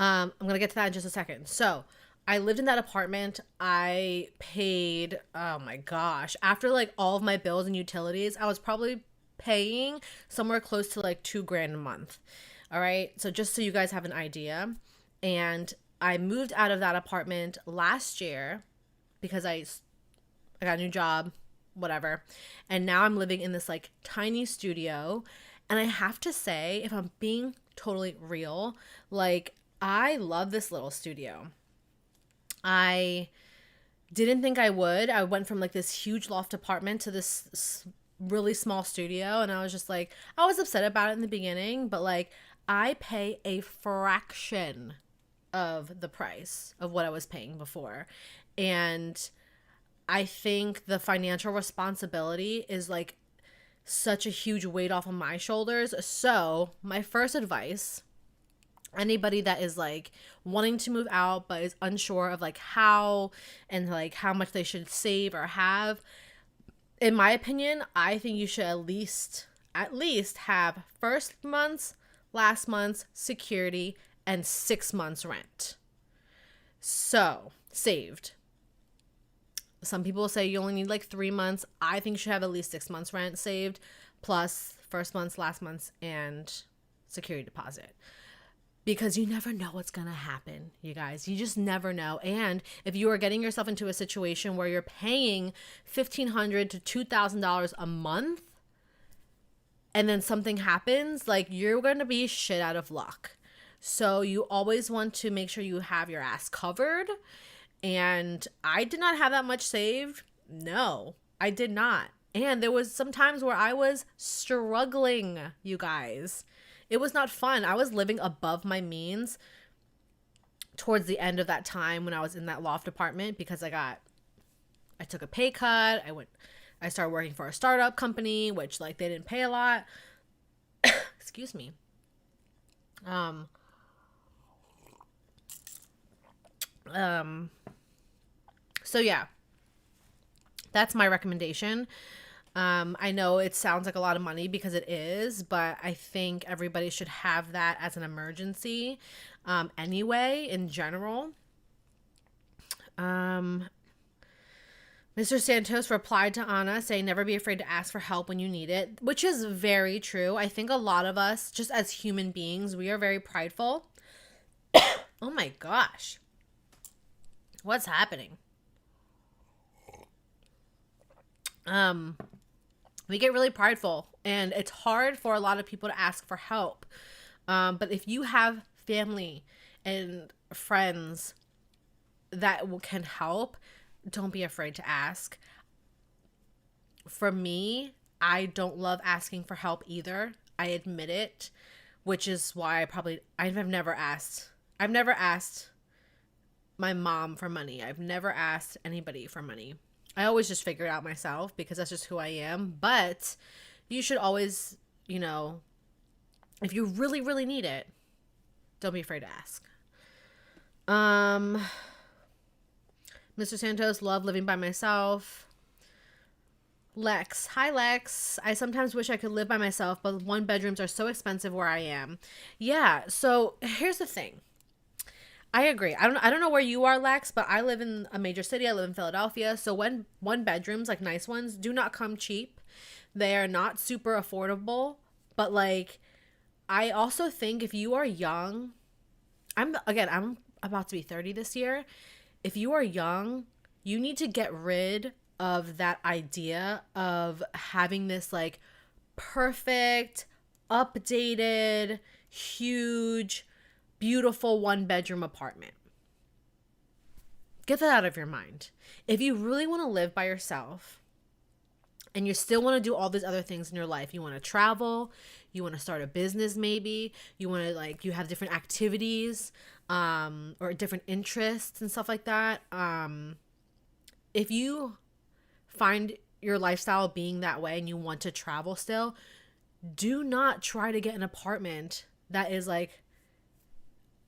Speaker 1: I'm going to get to that in just a second. So I lived in that apartment. I paid, oh my gosh, after like all of my bills and utilities, I was probably paying somewhere close to like $2,000 a month. All right. So just so you guys have an idea. And I moved out of that apartment last year because I got a new job, whatever. And now I'm living in this like tiny studio. And I have to say, if I'm being totally real, like I love this little studio. I didn't think I would. I went from like this huge loft apartment to this really small studio, and I was just like, I was upset about it in the beginning, but like I pay a fraction of the price of what I was paying before. And I think the financial responsibility is like such a huge weight off of my shoulders. So, my first advice, anybody that is like wanting to move out but is unsure of like how and like how much they should save or have, in my opinion, I think you should at least have first month's, last month's security and 6 months rent. So, saved. Some people say you only need like 3 months. I think you should have at least 6 months rent saved, plus first month's, last month's, and security deposit. Because you never know what's going to happen, you guys. You just never know. And if you are getting yourself into a situation where you're paying $1,500 to $2,000 a month, and then something happens, like you're going to be shit out of luck. So you always want to make sure you have your ass covered. And I did not have that much saved. No, I did not. And there was some times where I was struggling, you guys. It was not fun. I was living above my means towards the end of that time when I was in that loft apartment because I took a pay cut. I started working for a startup company, which like they didn't pay a lot. Excuse me. So yeah, that's my recommendation. I know it sounds like a lot of money because it is, but I think everybody should have that as an emergency, anyway, in general. Mr. Santos replied to Anna saying, never be afraid to ask for help when you need it, which is very true. I think a lot of us, just as human beings, we are very prideful. Oh my gosh. What's happening? We get really prideful, and it's hard for a lot of people to ask for help. But if you have family and friends that can help, don't be afraid to ask. For me, I don't love asking for help either. I admit it, which is why I've never asked my mom for money. I've never asked anybody for money. I always just figure it out myself because that's just who I am. But you should always, if you really, really need it, don't be afraid to ask. Mr. Santos, love living by myself. Lex. Hi, Lex. I sometimes wish I could live by myself, but 1-bedrooms are so expensive where I am. Yeah, so here's the thing. I agree. I don't know where you are, Lex, but I live in a major city. I live in Philadelphia. So when 1-bedrooms, like nice ones, do not come cheap. They are not super affordable. But like, I also think if you are young, I'm about to be 30 this year. If you are young, you need to get rid of that idea of having this like perfect, updated, huge, beautiful 1-bedroom apartment. Get that out of your mind. If you really want to live by yourself and you still want to do all these other things in your life, you want to travel, you want to start a business maybe, you want to you have different activities or different interests and stuff like that. If you find your lifestyle being that way and you want to travel still, do not try to get an apartment that is like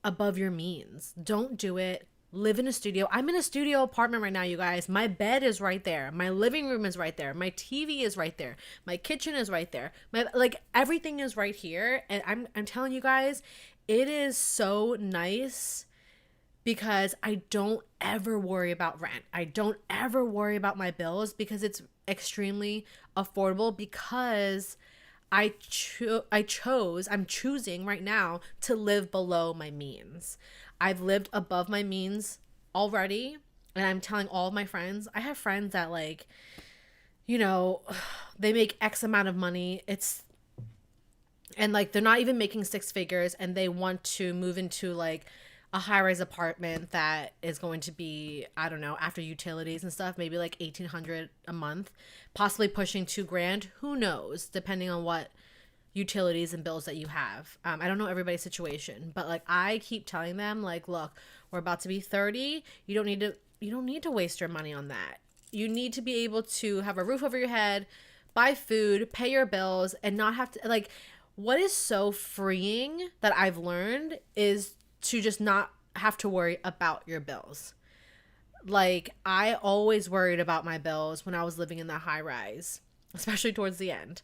Speaker 1: above your means. Don't do it. Live in a studio. I'm in a studio apartment right now, you guys. My bed is right there. My living room is right there. My TV is right there. My kitchen is right there. Everything is right here. And I'm telling you guys, it is so nice because I don't ever worry about rent. I don't ever worry about my bills because it's extremely affordable because I'm choosing right now to live below my means. I've lived above my means already, and I'm telling all of my friends. I have friends that they make X amount of money. It's and like they're not even making six figures, and they want to move into like a high-rise apartment that is going to be, I don't know, after utilities and stuff, maybe like 1,800 a month, possibly pushing 2 grand, who knows, depending on what utilities and bills that you have. I don't know everybody's situation, but like I keep telling them, like, look, we're about to be 30. You don't need to waste your money on that. You need to be able to have a roof over your head, buy food, pay your bills, and not have to, like, what is so freeing that I've learned is to just not have to worry about your bills. Like, I always worried about my bills when I was living in that high rise, especially towards the end.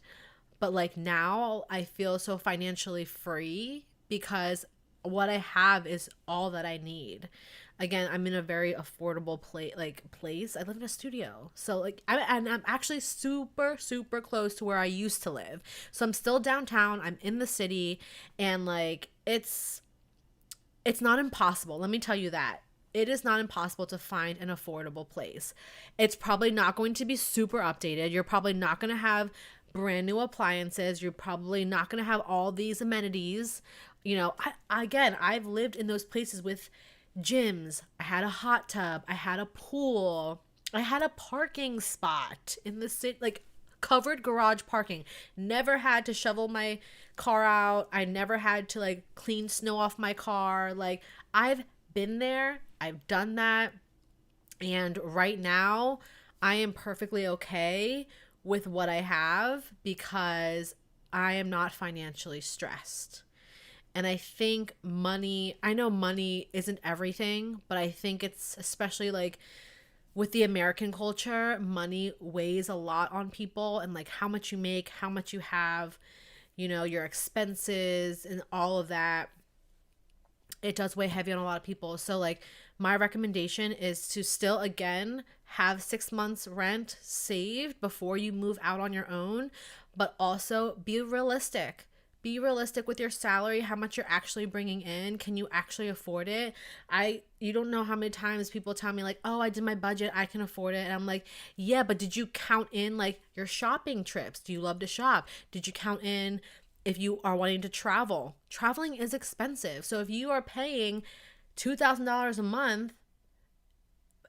Speaker 1: But like now I feel so financially free because what I have is all that I need. Again, I'm in a very affordable place. I live in a studio. So like I'm actually super super close to where I used to live. So I'm still downtown. I'm in the city, and like it's not impossible. Let me tell you that. It is not impossible to find an affordable place. It's probably not going to be super updated. You're probably not going to have brand new appliances. You're probably not going to have all these amenities. You know, I've lived in those places with gyms. I had a hot tub. I had a pool. I had a parking spot in the city, like covered garage parking. Never had to shovel my car out. I never had to like clean snow off my car. Like, I've been there. I've done that. And right now, I am perfectly okay with what I have because I am not financially stressed. And I think I know money isn't everything, but I think it's especially like with the American culture, money weighs a lot on people, and like how much you make, how much you have, your expenses and all of that. It does weigh heavy on a lot of people. So like my recommendation is to still, again, have 6 months rent saved before you move out on your own, but also be realistic. Be realistic with your salary, how much you're actually bringing in. Can you actually afford it? You don't know how many times people tell me like, oh, I did my budget, I can afford it. And I'm like, yeah, but did you count in like your shopping trips? Do you love to shop? Did you count in if you are wanting to travel? Traveling is expensive. So if you are paying $2,000 a month,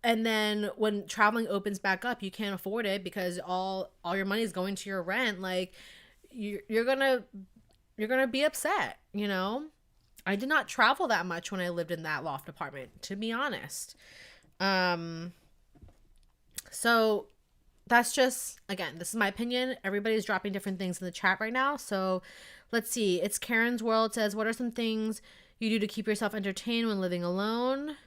Speaker 1: and then when traveling opens back up, you can't afford it because all your money is going to your rent, like you're gonna be upset. I did not travel that much when I lived in that loft apartment, to be honest. So that's just, again, this is my opinion. Everybody's dropping different things in the chat right now. So let's see. It's Karen's World says, what are some things you do to keep yourself entertained when living alone?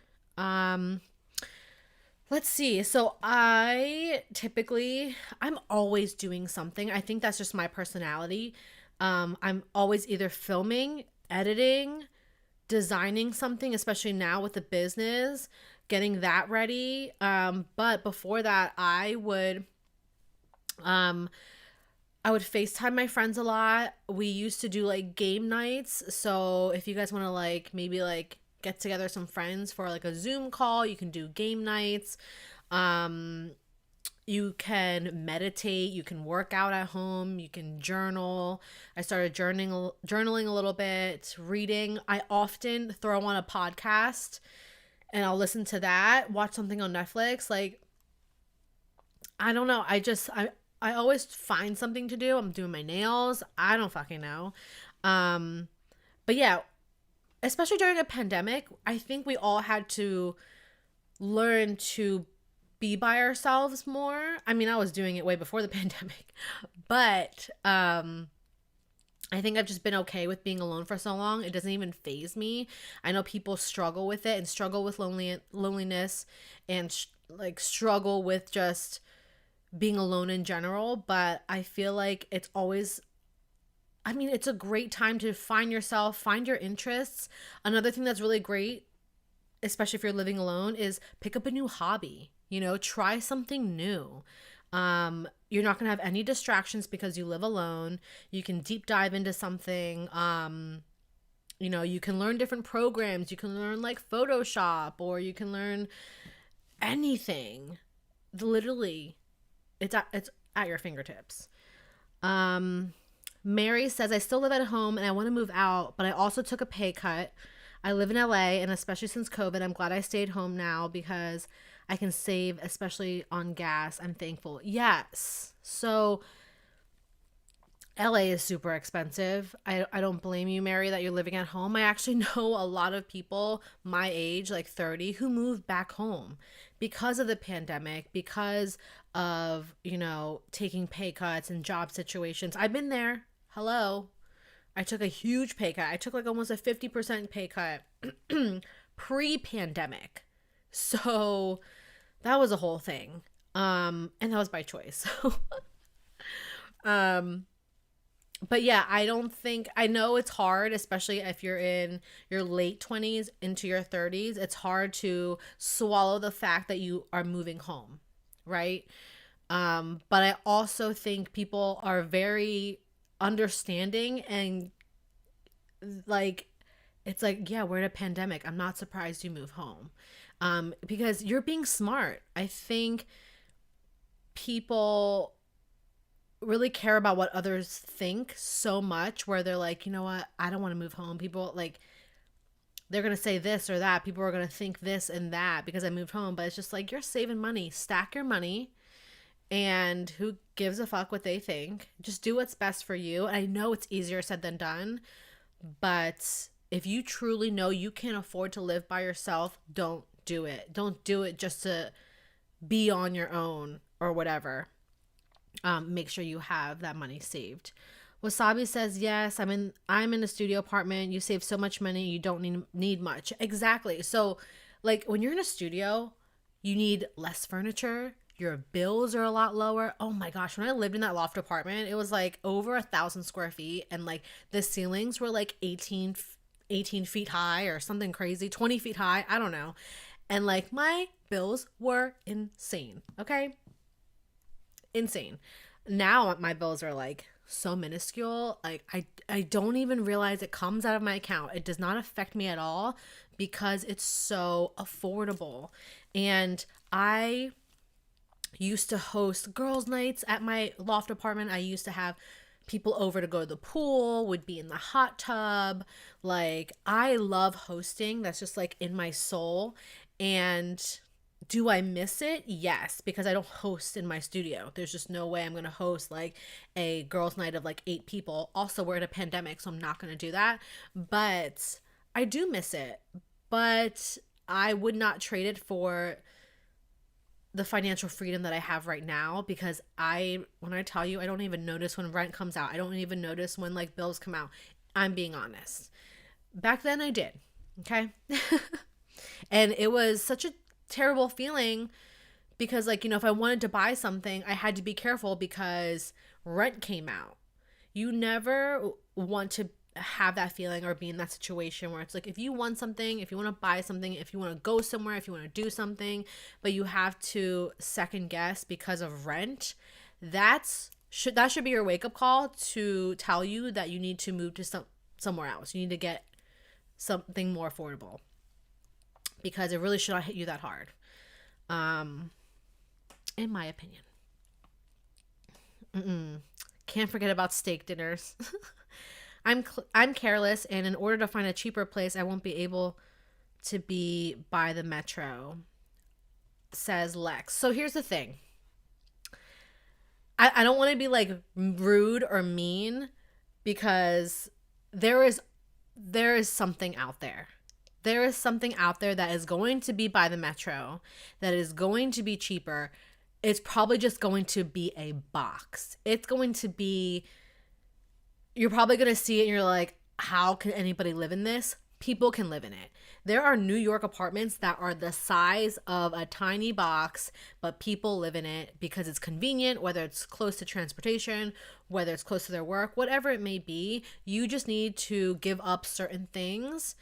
Speaker 1: Let's see. So I'm always doing something. I think that's just my personality. I'm always either filming, editing, designing something, especially now with the business, getting that ready. But before that, I would FaceTime my friends a lot. We used to do like game nights. So if you guys want to like maybe like get together some friends for like a Zoom call, you can do game nights. You can meditate, you can work out at home, you can journal. I started journaling a little bit, reading. I often throw on a podcast and I'll listen to that, watch something on Netflix. Like, I don't know. I always find something to do. I'm doing my nails. I don't fucking know. But yeah, especially during a pandemic, I think we all had to learn to be by ourselves more. I mean, I was doing it way before the pandemic, but I think I've just been okay with being alone for so long. It doesn't even faze me. I know people struggle with it and struggle with loneliness and struggle with just being alone in general, but I feel like it's a great time to find yourself, find your interests. Another thing that's really great, especially if you're living alone, is pick up a new hobby. Try something new. You're not going to have any distractions because you live alone. You can deep dive into something. You can learn different programs. You can learn like Photoshop, or you can learn anything. Literally, it's at your fingertips. Mary says, I still live at home and I want to move out, but I also took a pay cut. I live in LA, and especially since COVID, I'm glad I stayed home now because I can save, especially on gas. I'm thankful. Yes. So LA is super expensive. I don't blame you, Mary, that you're living at home. I actually know a lot of people my age, like 30, who moved back home because of the pandemic, because of, taking pay cuts and job situations. I've been there. Hello. I took a huge pay cut. I took like almost a 50% pay cut pre-pandemic. So that was a whole thing. And that was by choice. But yeah, I know it's hard, especially if you're in your late 20s into your 30s. It's hard to swallow the fact that you are moving home, right? But I also think people are very understanding, and like, it's like, yeah, we're in a pandemic. I'm not surprised you move home. Because you're being smart. I think people really care about what others think so much, where they're like, you know what, I don't want to move home. People, like, they're going to say this or that. People are going to think this and that because I moved home. But it's just like, you're saving money. Stack your money. And who gives a fuck what they think? Just do what's best for you. And I know it's easier said than done, but if you truly know you can't afford to live by yourself, don't do it. Don't do it just to be on your own or whatever. Make sure you have that money saved. Wasabi says, yes, I'm in a studio apartment. You save so much money. You don't need much. Exactly. So like when you're in a studio, you need less furniture. Your bills are a lot lower. Oh my gosh. When I lived in that loft apartment, it was like over 1,000 square feet. And like the ceilings were like 18 feet high or something crazy, 20 feet high. I don't know. And like my bills were insane. Okay. Insane. Now my bills are like so minuscule. Like I don't even realize it comes out of my account. It does not affect me at all because it's so affordable. And I used to host girls' nights at my loft apartment. I used to have people over to go to the pool, would be in the hot tub. Like, I love hosting. That's just like in my soul. And do I miss it? Yes, because I don't host in my studio. There's just no way I'm going to host like a girls' night of like 8 people. Also, we're in a pandemic, so I'm not going to do that. But I do miss it. But I would not trade it for the financial freedom that I have right now, because when I tell you, I don't even notice when rent comes out. I don't even notice when like bills come out. I'm being honest. Back then I did. Okay. And it was such a terrible feeling because like, if I wanted to buy something, I had to be careful because rent came out. You never want to have that feeling or be in that situation where it's like, if you want something, if you want to buy something, if you want to go somewhere, if you want to do something, but you have to second guess because of rent, that should be your wake-up call to tell you that you need to move to somewhere else. You need to get something more affordable because it really should not hit you that hard, in my opinion. Can't forget about steak dinners. I'm careless, and in order to find a cheaper place, I won't be able to be by the metro, says Lex. So here's the thing. I don't want to be like rude or mean because there is something out there. There is something out there that is going to be by the metro, that is going to be cheaper. It's probably just going to be a box. It's going to be... You're probably going to see it and you're like, how can anybody live in this? People can live in it. There are New York apartments that are the size of a tiny box, but people live in it because it's convenient, whether it's close to transportation, whether it's close to their work, whatever it may be. You just need to give up certain things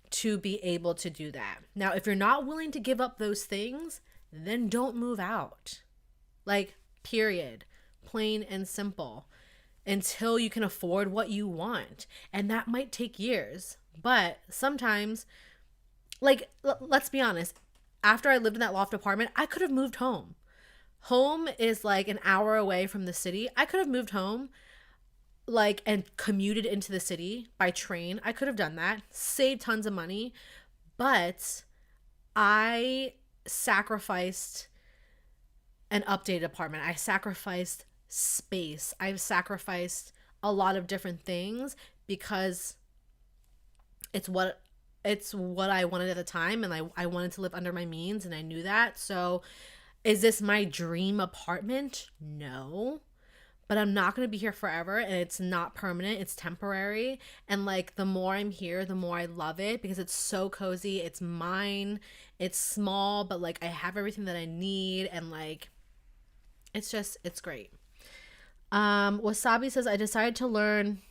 Speaker 1: to be able to do that. Now, if you're not willing to give up those things, then don't move out. Like, period. Plain and simple. Until you can afford what you want. And that might take years. But sometimes, like, let's be honest. After I lived in that loft apartment, I could have moved home. Home is like an hour away from the city. I could have moved home. like, and commuted into the city by train, I could have done that, saved tons of money, but I sacrificed an updated apartment. I sacrificed space. I've sacrificed a lot of different things because it's what I wanted at the time, and I wanted to live under my means, and I knew that. So is this my dream apartment? No. But I'm not going to be here forever, and it's not permanent. It's temporary. And like the more I'm here, the more I love it because it's so cozy. It's mine. It's small, but like I have everything that I need, and like it's great. Wasabi says, I decided to learn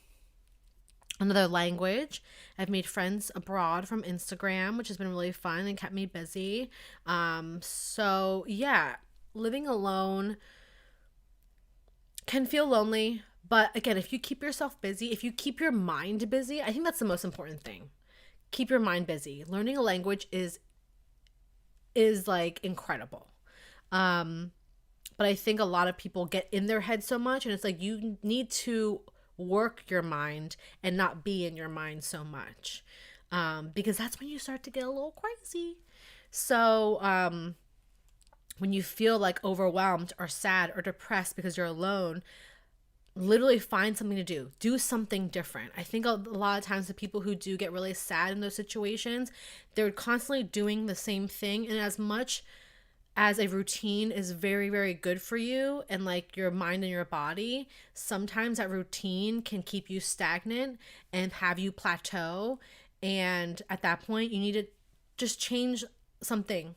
Speaker 1: another language. I've made friends abroad from Instagram, which has been really fun and kept me busy. So yeah, living alone can feel lonely, but again, if you keep yourself busy, if you keep your mind busy, I think that's the most important thing. Keep your mind busy. Learning a language is like incredible. But I think a lot of people get in their head so much, and it's like you need to work your mind and not be in your mind so much, because that's when you start to get a little crazy. So when you feel like overwhelmed or sad or depressed because you're alone, literally find something to do. Do something different. I think a lot of times the people who do get really sad in those situations, they're constantly doing the same thing, and as much as a routine is very, very good for you and like your mind and your body, sometimes that routine can keep you stagnant and have you plateau. And at that point, you need to just change something,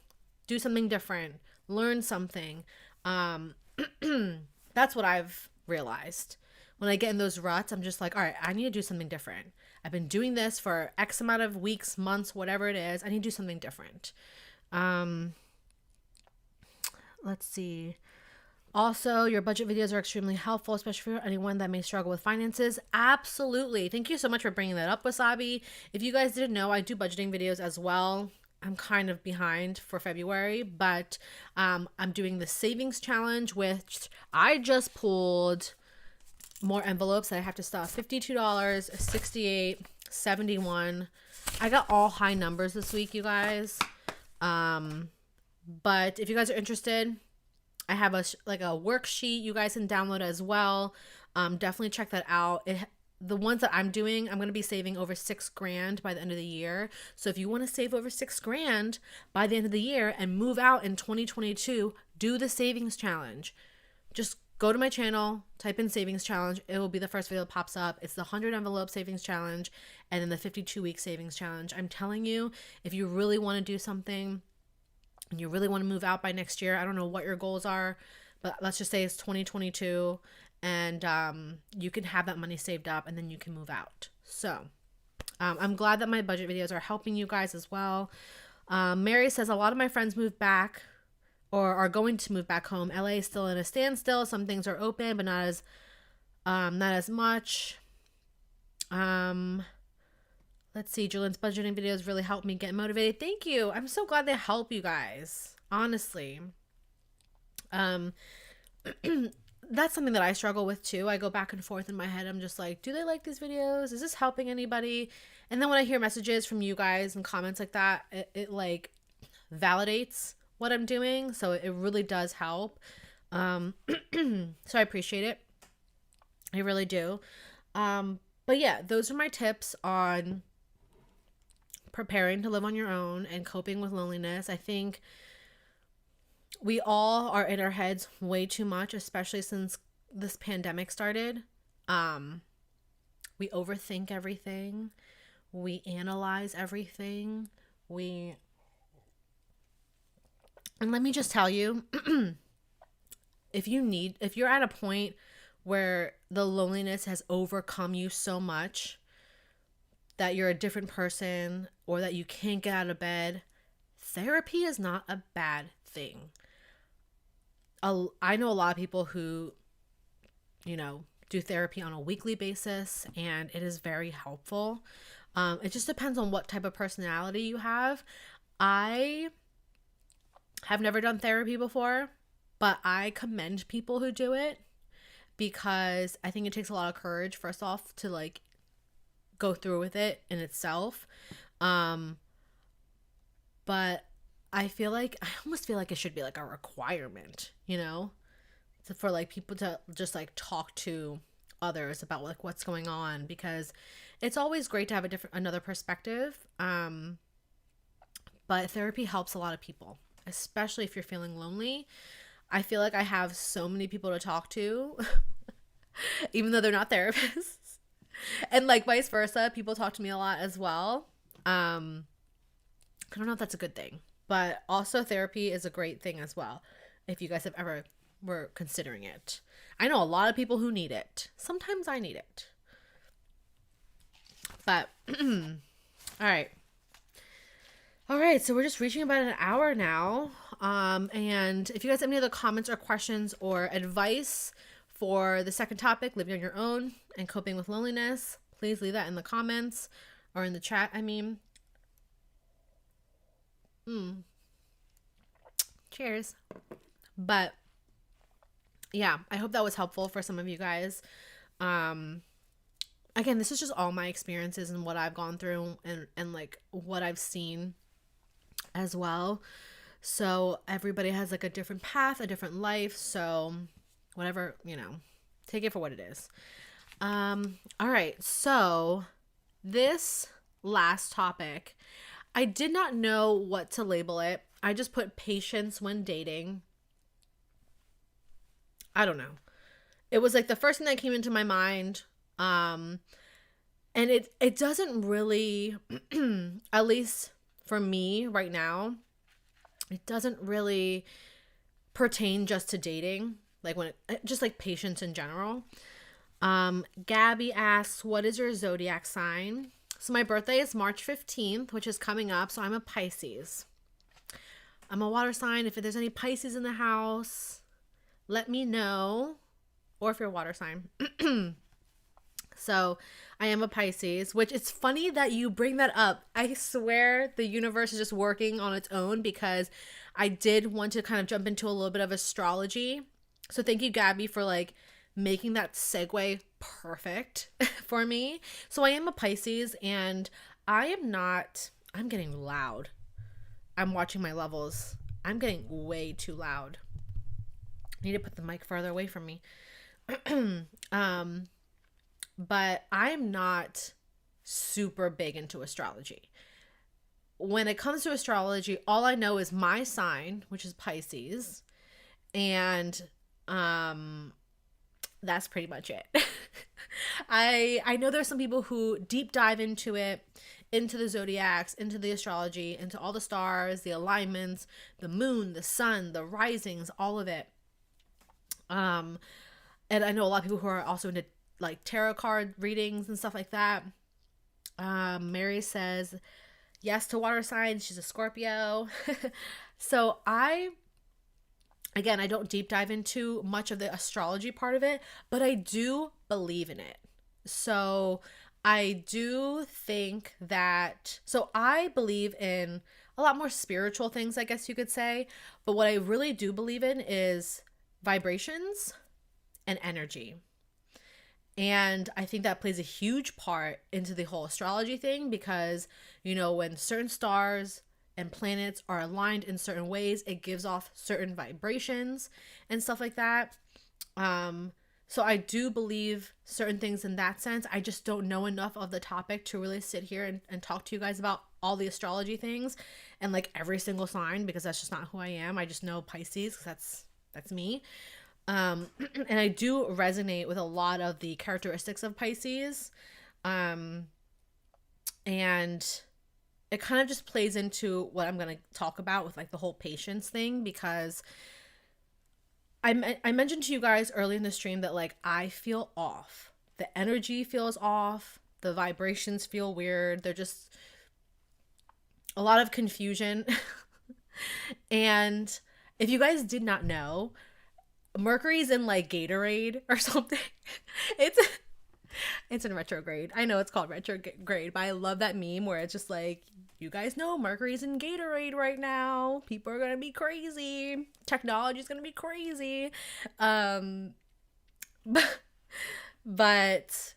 Speaker 1: do something different, learn something. That's what I've realized. When I get in those ruts, I'm just like, all right, I need to do something different. I've been doing this for X amount of weeks, months, whatever it is. I need to do something different. Let's see. Also, your budget videos are extremely helpful, especially for anyone that may struggle with finances. Absolutely. Thank you so much for bringing that up, Wasabi. If you guys didn't know, I do budgeting videos as well. I'm kind of behind for February, but I'm doing the savings challenge, which I just pulled more envelopes that I have to stuff. $52, $68, $71. I got all high numbers this week, you guys. But if you guys are interested, I have a worksheet you guys can download as well. Definitely check that out. The ones that I'm doing, I'm going to be saving over $6,000 by the end of the year. So if you want to save over $6,000 by the end of the year and move out in 2022, do the savings challenge. Just go to my channel, type in savings challenge. It will be the first video that pops up. It's the 100 envelope savings challenge and then the 52-week savings challenge. I'm telling you, if you really want to do something and you really want to move out by next year, I don't know what your goals are, but let's just say it's 2022, and you can have that money saved up and then you can move out. So I'm glad that my budget videos are helping you guys as well. Mary says, a lot of my friends moved back or are going to move back home. LA is still in a standstill. Some things are open, but not as much. Let's see. Jerlyn's budgeting videos really helped me get motivated. Thank you. I'm so glad they help you guys. Honestly. That's something that I struggle with too. I go back and forth in my head. I'm just like, do they like these videos? Is this helping anybody? And then when I hear messages from you guys and comments like that, it like validates what I'm doing. So it really does help. So I appreciate it. I really do. But yeah, those are my tips on preparing to live on your own and coping with loneliness. I think we all are in our heads way too much, especially since this pandemic started. We overthink everything. We analyze everything. And let me just tell you, if you're at a point where the loneliness has overcome you so much that you're a different person or that you can't get out of bed, therapy is not a bad thing. I know a lot of people who, do therapy on a weekly basis, and it is very helpful. It just depends on what type of personality you have. I have never done therapy before, but I commend people who do it because I think it takes a lot of courage, first off, to like go through with it in itself. But I almost feel like it should be like a requirement, for like people to just like talk to others about like what's going on, because it's always great to have another perspective. But therapy helps a lot of people, especially if you're feeling lonely. I feel like I have so many people to talk to, even though they're not therapists. And like vice versa, people talk to me a lot as well. I don't know if that's a good thing, but also therapy is a great thing as well, if you guys have ever were considering it. I know a lot of people who need it. Sometimes I need it. But, all right, so we're just reaching about an hour now. And if you guys have any other comments or questions or advice for the second topic, living on your own and coping with loneliness, please leave that in the comments or in the chat, I mean. Cheers. But yeah, I hope that was helpful for some of you guys. Again, this is just all my experiences and what I've gone through and like what I've seen as well. So everybody has like a different path, a different life. So whatever, take it for what it is. All right. So this last topic, I did not know what to label it. I just put patience when dating. I don't know. It was like the first thing that came into my mind. And it doesn't really, at least for me right now, it doesn't really pertain just to dating. Like just like patience in general. Gabby asks, what is your zodiac sign? So my birthday is March 15th, which is coming up. So I'm a Pisces. I'm a water sign. If there's any Pisces in the house, let me know. Or if you're a water sign. So I am a Pisces, which it's funny that you bring that up. I swear the universe is just working on its own, because I did want to kind of jump into a little bit of astrology. So thank you, Gabby, for like making that segue perfect for me. So I am a Pisces, and I'm getting loud. I'm watching my levels. I'm getting way too loud. I need to put the mic further away from me. But I'm not super big into astrology. When it comes to astrology, all I know is my sign, which is Pisces, and that's pretty much it. I know there's some people who deep dive into it, into the zodiacs, into the astrology, into all the stars, the alignments, the moon, the sun, the risings, all of it. And I know a lot of people who are also into like tarot card readings and stuff like that. Mary says yes to water signs. She's a Scorpio. So I don't deep dive into much of the astrology part of it, but I do believe in it. So I do think that, so I believe in a lot more spiritual things, I guess you could say. But what I really do believe in is vibrations and energy. And I think that plays a huge part into the whole astrology thing, because, when certain stars and planets are aligned in certain ways, it gives off certain vibrations and stuff like that. So I do believe certain things in that sense. I just don't know enough of the topic to really sit here and talk to you guys about all the astrology things and like every single sign, because that's just not who I am. I just know Pisces because that's me. And I do resonate with a lot of the characteristics of Pisces. And it kind of just plays into what I'm going to talk about with like the whole patience thing, because I mentioned to you guys early in the stream that like I feel off. The energy feels off. The vibrations feel weird. They're just a lot of confusion. And if you guys did not know, Mercury's in like Gatorade or something. It's in retrograde. I know it's called retrograde, but I love that meme where it's just like, you guys know Mercury's in Gatorade right now. People are gonna be crazy. Technology's gonna be crazy. But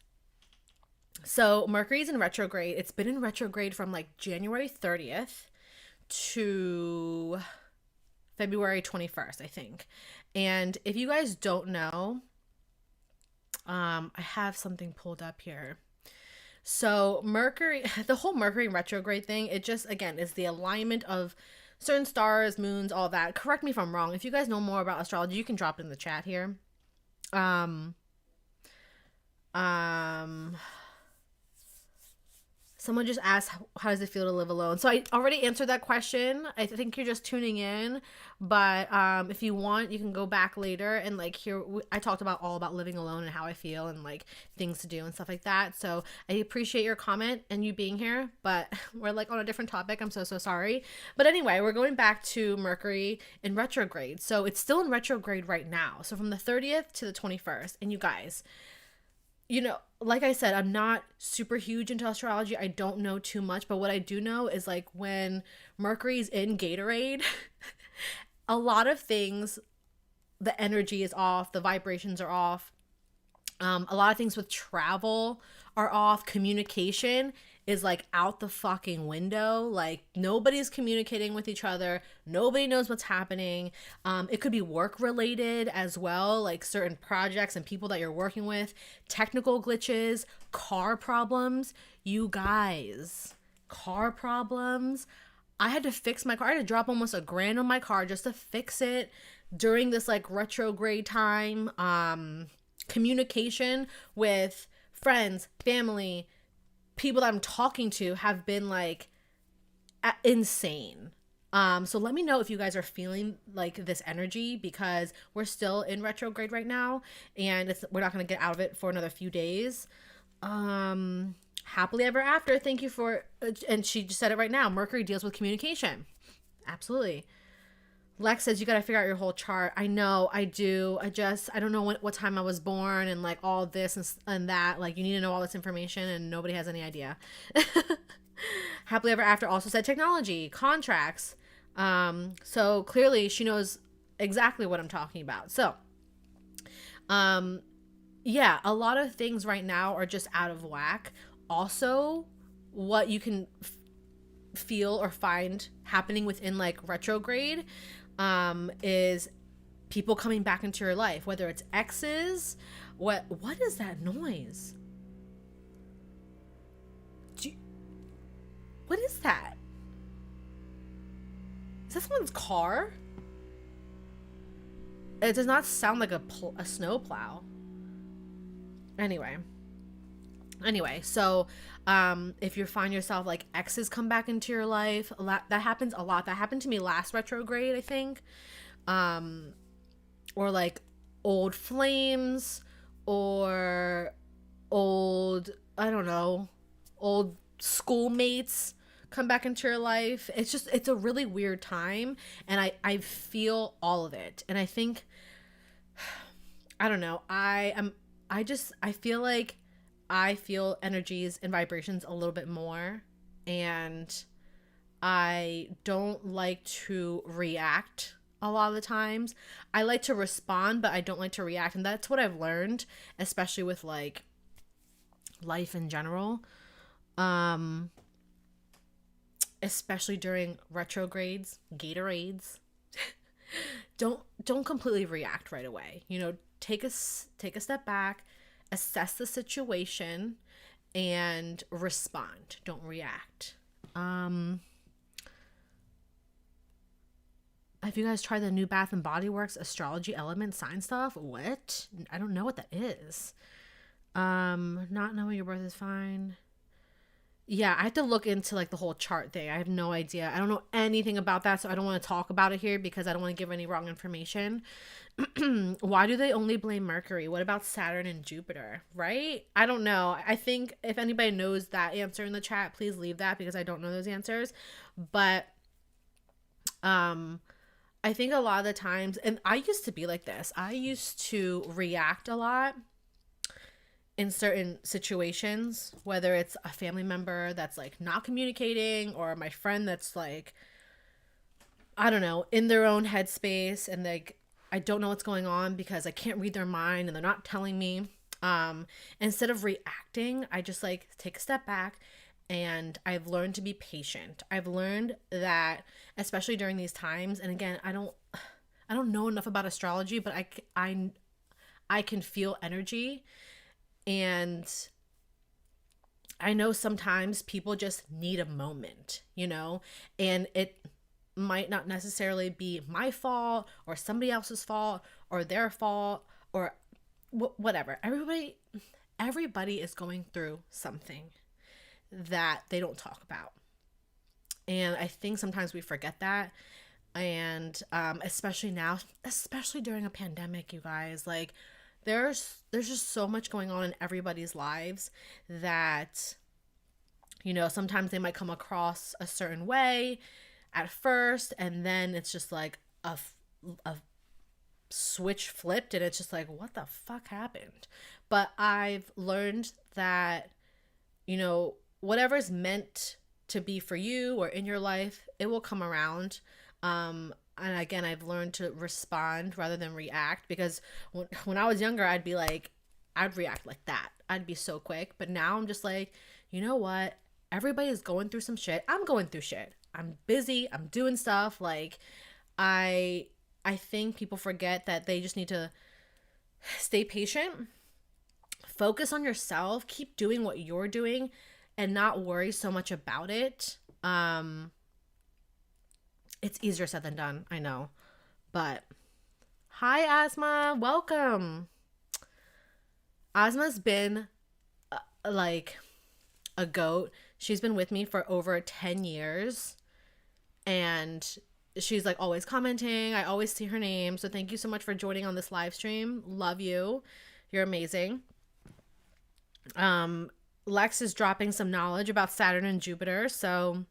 Speaker 1: so Mercury's in retrograde. It's been in retrograde from like January 30th to February 21st, I think. And if you guys don't know, I have something pulled up here. So Mercury, the whole Mercury retrograde thing, it just again is the alignment of certain stars, moons, all that. Correct me if I'm wrong. If you guys know more about astrology, you can drop it in the chat here. Um, um, Someone just asked, how does it feel to live alone? So I already answered that question. I think you're just tuning in. But if you want, you can go back later and like hear. I talked about all about living alone and how I feel and like things to do and stuff like that. So I appreciate your comment and you being here. But we're like on a different topic. I'm so sorry. But anyway, we're going back to Mercury in retrograde. So it's still in retrograde right now. So from the 30th to the 21st. And you guys, you know, like I said, I'm not super huge into astrology. I don't know too much, but what I do know is like when Mercury's in Gatorade, a lot of things, the energy is off, the vibrations are off. A lot of things with travel are off. Communication is like out the fucking window. Like nobody's communicating with each other. Nobody knows what's happening. It could be work related as well, like certain projects and people that you're working with, technical glitches, car problems. You guys, car problems. I had to fix my car. I had to drop almost $1,000 on my car just to fix it during this like retrograde time. Communication with friends, family, people that I'm talking to have been like insane. So let me know if you guys are feeling like this energy because we're still in retrograde right now and we're not going to get out of it for another few days. Happily ever after. Thank you for, and she just said it right now. Mercury deals with communication. Absolutely. Lex says you got to figure out your whole chart. I know, I do. I don't know what time I was born and like all this and that. Like you need to know all this information and nobody has any idea. Happily ever after also said technology, contracts. So clearly she knows exactly what I'm talking about. So, yeah, a lot of things right now are just out of whack. Also, what you can feel or find happening within like retrograde is people coming back into your life, whether it's exes. What is that noise? What is that? Is that someone's car? It does not sound like a snow plow. Anyway, so if you find yourself like exes come back into your life, that happens a lot. That happened to me last retrograde, I think. Or like old flames or old, I don't know, old schoolmates come back into your life. It's a really weird time and I feel all of it. And I think, I don't know, I feel like I feel energies and vibrations a little bit more and I don't like to react a lot of the times. I like to respond, but I don't like to react. And that's what I've learned, especially with like life in general. Especially during retrogrades, Gatorades. Don't completely react right away. You know, take a step back, assess the situation, and respond. Don't react. Have you guys tried the new Bath and Body Works astrology element sign stuff? What? I don't know what that is. Not knowing your birth is fine. Yeah, I have to look into like the whole chart thing. I have no idea. I don't know anything about that, so I don't want to talk about it here because I don't want to give any wrong information. Why do they only blame Mercury? What about Saturn and Jupiter? Right? I don't know. I think if anybody knows that answer in the chat, please leave that because I don't know those answers. But I think a lot of the times, and I used to be like this. I used to react a lot in certain situations, whether it's a family member that's like not communicating or my friend that's like, I don't know, in their own headspace and like I don't know what's going on because I can't read their mind and they're not telling me. Instead of reacting, I just like take a step back, and I've learned to be patient. I've learned that, especially during these times, and again, I don't know enough about astrology, but I can feel energy, and I know sometimes people just need a moment, you know, and it might not necessarily be my fault or somebody else's fault or their fault or whatever. Everybody is going through something that they don't talk about. And I think sometimes we forget that. And especially now, especially during a pandemic, you guys, like there's just so much going on in everybody's lives that, you know, sometimes they might come across a certain way at first, and then it's just like a switch flipped, and it's just like, what the fuck happened? But I've learned that, you know, whatever's meant to be for you or in your life, it will come around. And again, I've learned to respond rather than react, because when I was younger, I'd react like that. I'd be so quick. But now I'm just like, you know what? Everybody's going through some shit. I'm going through shit. I'm busy. I'm doing stuff. Like, I think people forget that they just need to stay patient, focus on yourself, keep doing what you're doing, and not worry so much about it. It's easier said than done, I know. But hi, Asma, welcome. Asma's been like a goat. She's been with me for over 10 years, and she's like always commenting. I always see her name. So thank you so much for joining on this live stream. Love you. You're amazing. Lex is dropping some knowledge about Saturn and Jupiter. So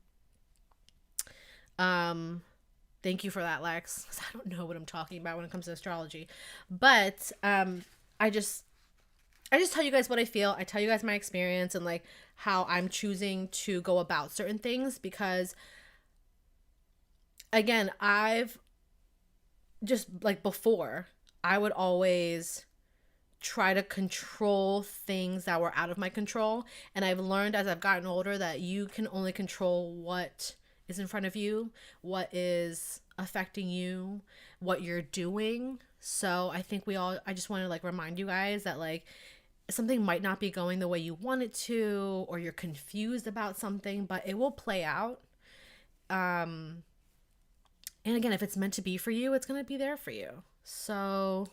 Speaker 1: thank you for that, Lex. 'Cause I don't know what I'm talking about when it comes to astrology. But I just tell you guys what I feel. I tell you guys my experience and like how I'm choosing to go about certain things, because again, I've just like before, I would always try to control things that were out of my control. And I've learned as I've gotten older that you can only control what is in front of you, what is affecting you, what you're doing. So I think I just want to like remind you guys that like something might not be going the way you want it to, or you're confused about something, but it will play out. And again, if it's meant to be for you, it's going to be there for you. So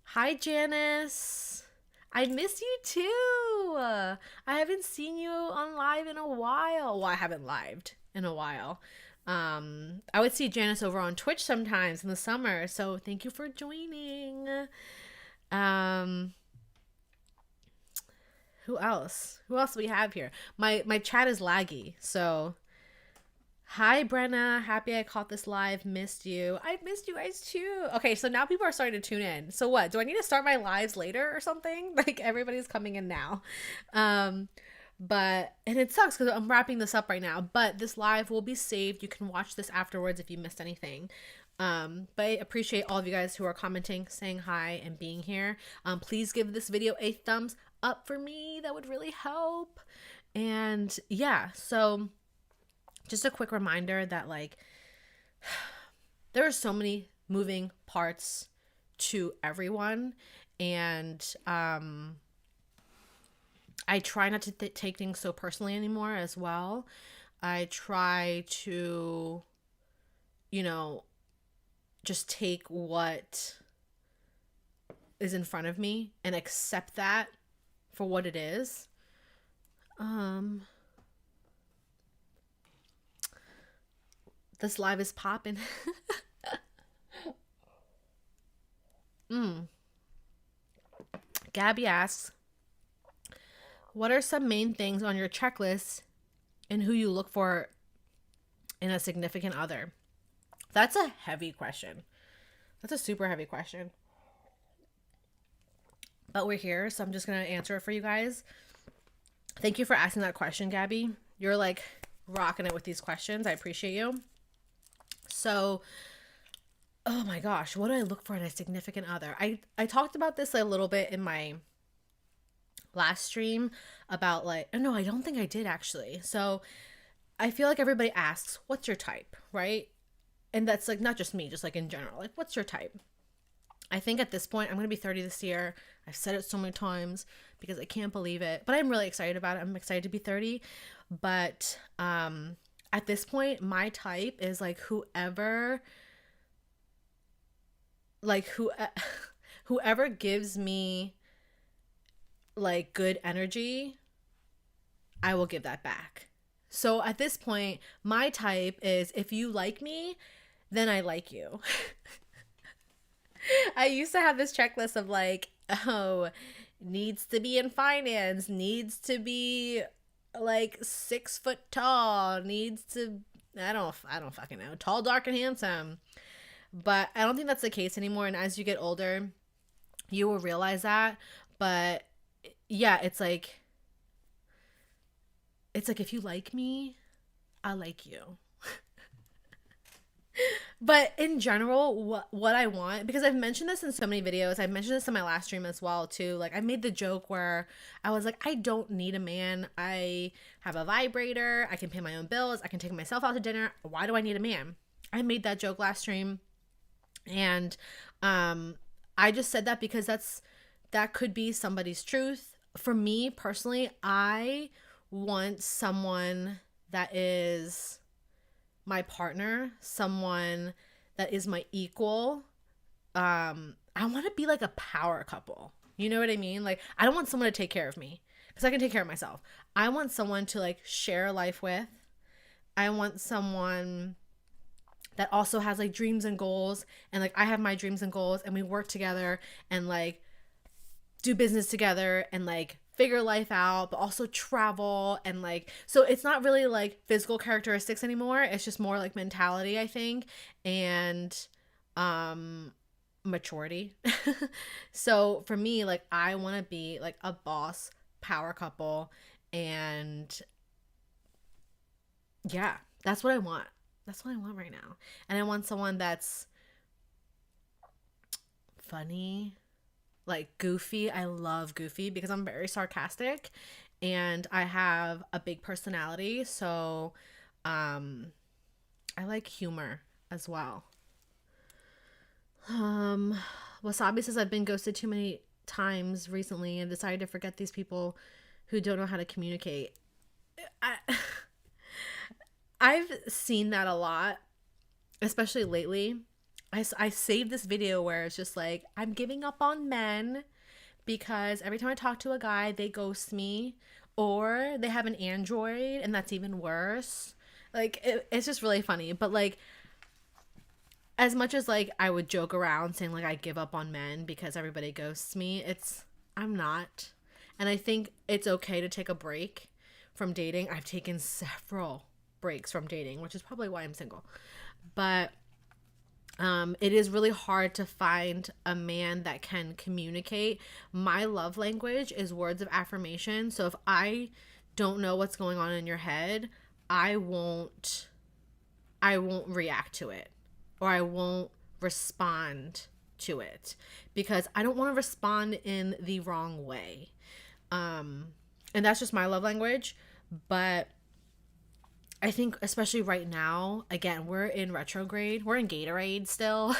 Speaker 1: hi, Janice. I miss you too. I haven't seen you on live in a while. Well, I haven't lived in a while. I would see Janice over on Twitch sometimes in the summer. So thank you for joining. Who else? Who else do we have here? My chat is laggy. So hi, Brenna. Happy I caught this live. Missed you. I missed you guys too. Okay, so now people are starting to tune in. So what? Do I need to start my lives later or something? Like everybody's coming in now. But, and it sucks because I'm wrapping this up right now, but this live will be saved. You can watch this afterwards if you missed anything. But I appreciate all of you guys who are commenting, saying hi, and being here. Please give this video a thumbs up for me. That would really help. And yeah, so just a quick reminder that like there are so many moving parts to everyone, and I try not to take things so personally anymore as well. I try to, you know, just take what is in front of me and accept that for what it is. This live is popping. Gabby asks, what are some main things on your checklist and who you look for in a significant other? That's a heavy question. That's a super heavy question. But we're here, so I'm just going to answer it for you guys. Thank you for asking that question, Gabby. You're like rocking it with these questions. I appreciate you. So Oh my gosh, what do I look for in a significant other? I talked about this a little bit in my last stream about like, oh no, I don't think I did actually. So I feel like everybody asks, what's your type, right? And that's like not just me, just like in general, like what's your type? I think at this point I'm going to be 30 this year. I've said it so many times because I can't believe it, but I'm really excited about it. I'm excited to be 30. But at this point my type is like like who whoever gives me like good energy, I will give that back. So at this point, my type is if you like me, then I like you. I used to have this checklist of like, oh, needs to be in finance, needs to be like 6 foot tall, needs to I don't fucking know, tall, dark, and handsome. But I don't think that's the case anymore. And as you get older, you will realize that. But yeah, it's like if you like me, I like you. But in general, what I want, because I've mentioned this in so many videos, I've mentioned this in my last stream as well too. Like I made the joke where I was like, I don't need a man. I have a vibrator. I can pay my own bills. I can take myself out to dinner. Why do I need a man? I made that joke last stream, and I just said that because that could be somebody's truth. For me personally, I want someone that is my partner, someone that is my equal. I want to be like a power couple. You know what I mean? Like I don't want someone to take care of me because I can take care of myself. I want someone to like share life with. I want someone that also has like dreams and goals, and like I have my dreams and goals, and we work together and like do business together and like figure life out, but also travel. And like, so it's not really like physical characteristics anymore. It's just more like mentality, I think, and maturity. So for me, like I want to be like a boss power couple, and yeah, that's what I want. That's what I want right now. And I want someone that's funny, like goofy. I love goofy because I'm very sarcastic and I have a big personality. So I like humor as well. Wasabi says I've been ghosted too many times recently and decided to forget these people who don't know how to communicate. I I've seen that a lot, especially lately. I saved this video where it's just like, I'm giving up on men because every time I talk to a guy, they ghost me or they have an Android, and that's even worse. Like, it's just really funny. But, like, as much as, like, I would joke around saying, like, I give up on men because everybody ghosts me, I'm not. And I think it's okay to take a break from dating. I've taken several breaks from dating, which is probably why I'm single. But it is really hard to find a man that can communicate. My love language is words of affirmation. So if I don't know what's going on in your head, I won't react to it, or I won't respond to it because I don't want to respond in the wrong way. And that's just my love language. But I think especially right now, again, we're in retrograde. We're in Gatorade still.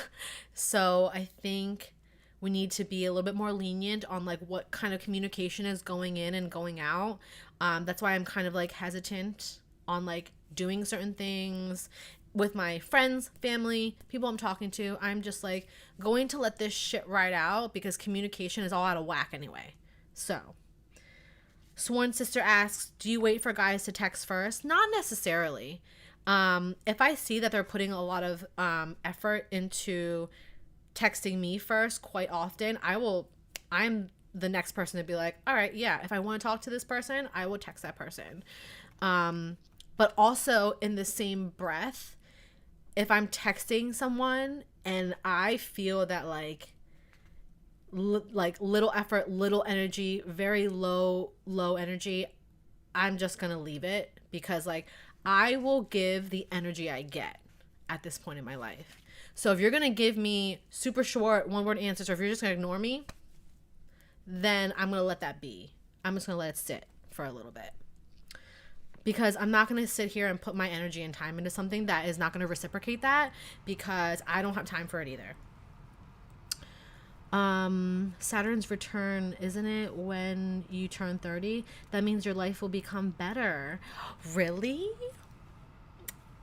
Speaker 1: So I think we need to be a little bit more lenient on like what kind of communication is going in and going out. That's why I'm kind of like hesitant on like doing certain things with my friends, family, people I'm talking to. I'm just like going to let this shit ride out because communication is all out of whack anyway. So Sworn Sister asks, do you wait for guys to text first? Not necessarily. If I see that they're putting a lot of effort into texting me first quite often, I'm the next person to be like, all right, yeah, if I want to talk to this person, I will text that person. But also in the same breath, if I'm texting someone and I feel that like little effort, little energy, very low energy, I'm just gonna leave it because like I will give the energy I get at this point in my life. So if you're going to give me super short one word answers, or if you're just going to ignore me, then I'm going to let that be. I'm just going to let it sit for a little bit. Because I'm not going to sit here and put my energy and time into something that is not going to reciprocate that, because I don't have time for it either. Saturn's return, isn't it, when you turn 30? That means your life will become better. Really?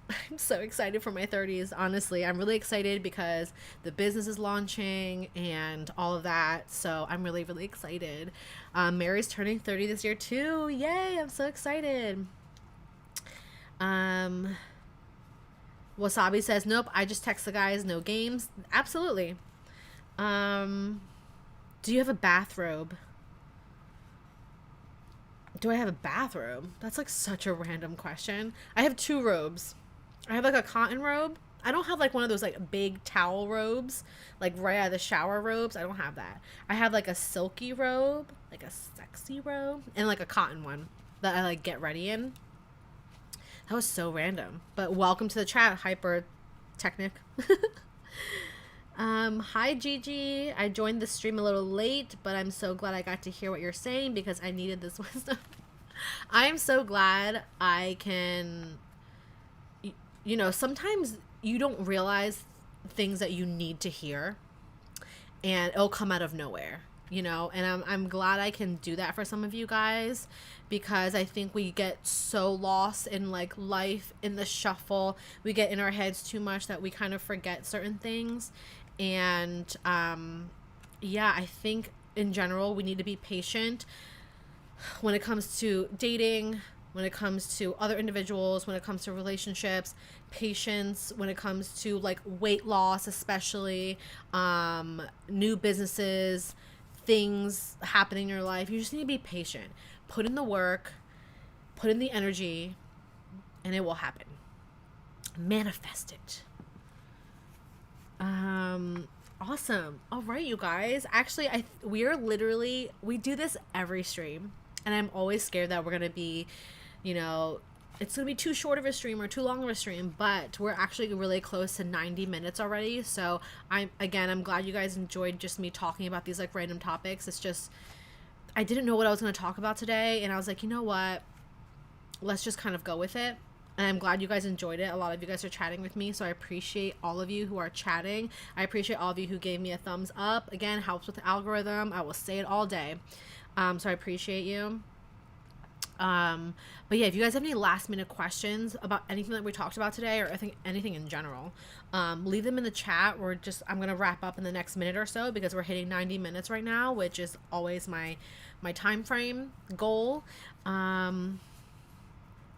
Speaker 1: I'm so excited for my 30s. Honestly, I'm really excited because the business is launching and all of that. So I'm really, really excited. Mary's turning 30 this year too. Yay. I'm so excited. Wasabi says, nope, I just text the guys, no games. Absolutely. Do you have a bathrobe? Do I have a bathrobe? That's like such a random question. I have 2 robes. I have like a cotton robe. I don't have like one of those like big towel robes, like right out of the shower robes. I don't have that. I have like a silky robe, like a sexy robe, and like a cotton one that I like get ready in. That was so random. But welcome to the chat, Hyper Technic. Hi Gigi. I joined the stream a little late, but I'm so glad I got to hear what you're saying because I needed this wisdom. I'm so glad I can, you know, sometimes you don't realize things that you need to hear and it'll come out of nowhere, you know, and I'm glad I can do that for some of you guys, because I think we get so lost in like life, in the shuffle. We get in our heads too much that we kind of forget certain things. And yeah, I think in general we need to be patient when it comes to dating, when it comes to other individuals, when it comes to relationships, patience when it comes to like weight loss, especially new businesses, things happening in your life. You just need to be patient. Put in the work, put in the energy, and it will happen. Manifest it. Awesome. All right, you guys. Actually, we do this every stream, and I'm always scared that we're going to be, you know, it's going to be too short of a stream or too long of a stream, but we're actually really close to 90 minutes already. So I'm glad you guys enjoyed just me talking about these like random topics. It's just, I didn't know what I was going to talk about today, and I was like, you know what? Let's just kind of go with it. And I'm glad you guys enjoyed it. A lot of you guys are chatting with me, so I appreciate all of you who are chatting. I appreciate all of you who gave me a thumbs up. Again, helps with the algorithm. I will say it all day. So I appreciate you. But yeah, if you guys have any last minute questions about anything that we talked about today, or I think anything in general, leave them in the chat. I'm going to wrap up in the next minute or so because we're hitting 90 minutes right now, which is always my time frame goal.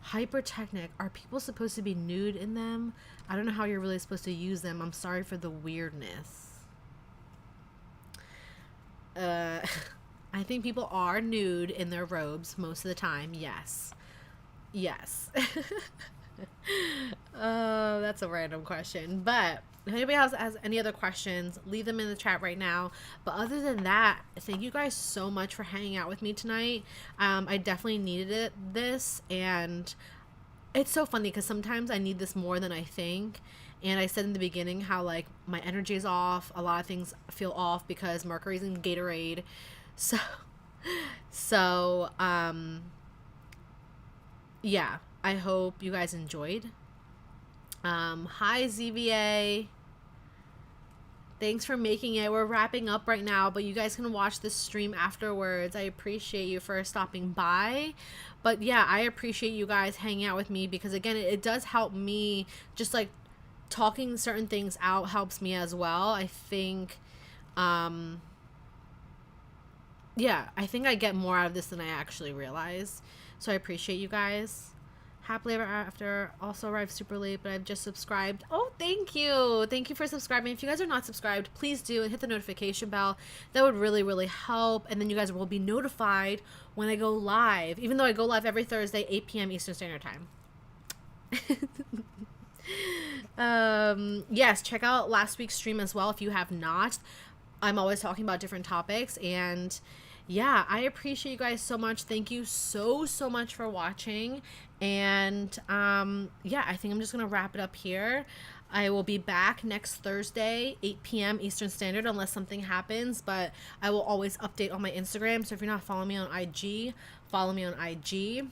Speaker 1: Hypertechnic, are people supposed to be nude in them? I don't know how you're really supposed to use them. I'm sorry for the weirdness. I think people are nude in their robes most of the time. Yes. Oh, that's a random question. But if anybody else has any other questions, leave them in the chat right now. But other than that, thank you guys so much for hanging out with me tonight. I definitely needed this, and it's so funny because sometimes I need this more than I think. And I said in the beginning how like my energy is off. A lot of things feel off because Mercury's in Gatorade. So yeah, I hope you guys enjoyed. Hi ZVA. Thanks for making it. We're wrapping up right now, but you guys can watch this stream afterwards. I appreciate you for stopping by. But yeah, I appreciate you guys hanging out with me because again, it does help me. Just like talking certain things out helps me as well. I think yeah, I think I get more out of this than I actually realize. So I appreciate you guys. Happily ever after. Also arrived super late, but I've just subscribed. Oh, thank you. Thank you for subscribing. If you guys are not subscribed, please do and hit the notification bell. That would really, really help. And then you guys will be notified when I go live, even though I go live every Thursday, 8 p.m. Eastern Standard Time. Yes, check out last week's stream as well if you have not. I'm always talking about different topics, and yeah, I appreciate you guys so much. Thank you so much for watching. And yeah, I think I'm just gonna wrap it up here. I will be back next Thursday, 8 p.m. Eastern Standard, unless something happens. But I will always update on my Instagram. So if you're not following me on IG, follow me on IG.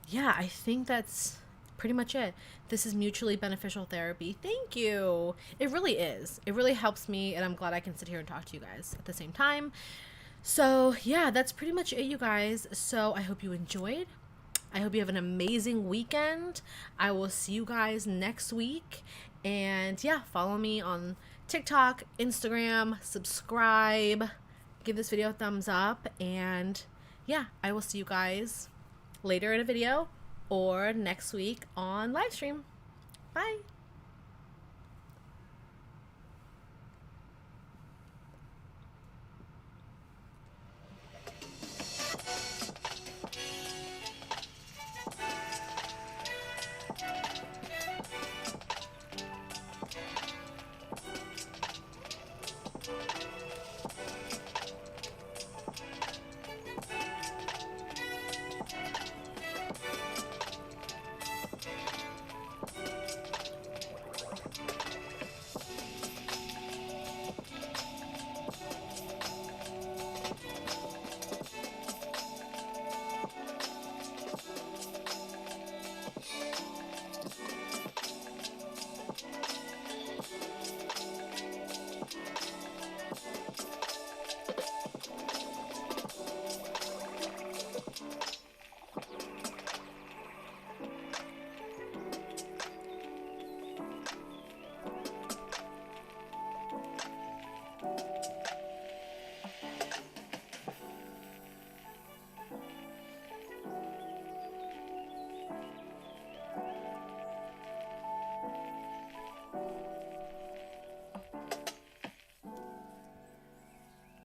Speaker 1: Yeah, I think that's pretty much it. This is mutually beneficial therapy. Thank you. It really is. It really helps me, and I'm glad I can sit here and talk to you guys at the same time. So, yeah, that's pretty much it, you guys. So, I hope you enjoyed. I hope you have an amazing weekend. I will see you guys next week. And yeah, follow me on TikTok, Instagram, subscribe, give this video a thumbs up. And yeah, I will see you guys later in a video or next week on live stream. Bye.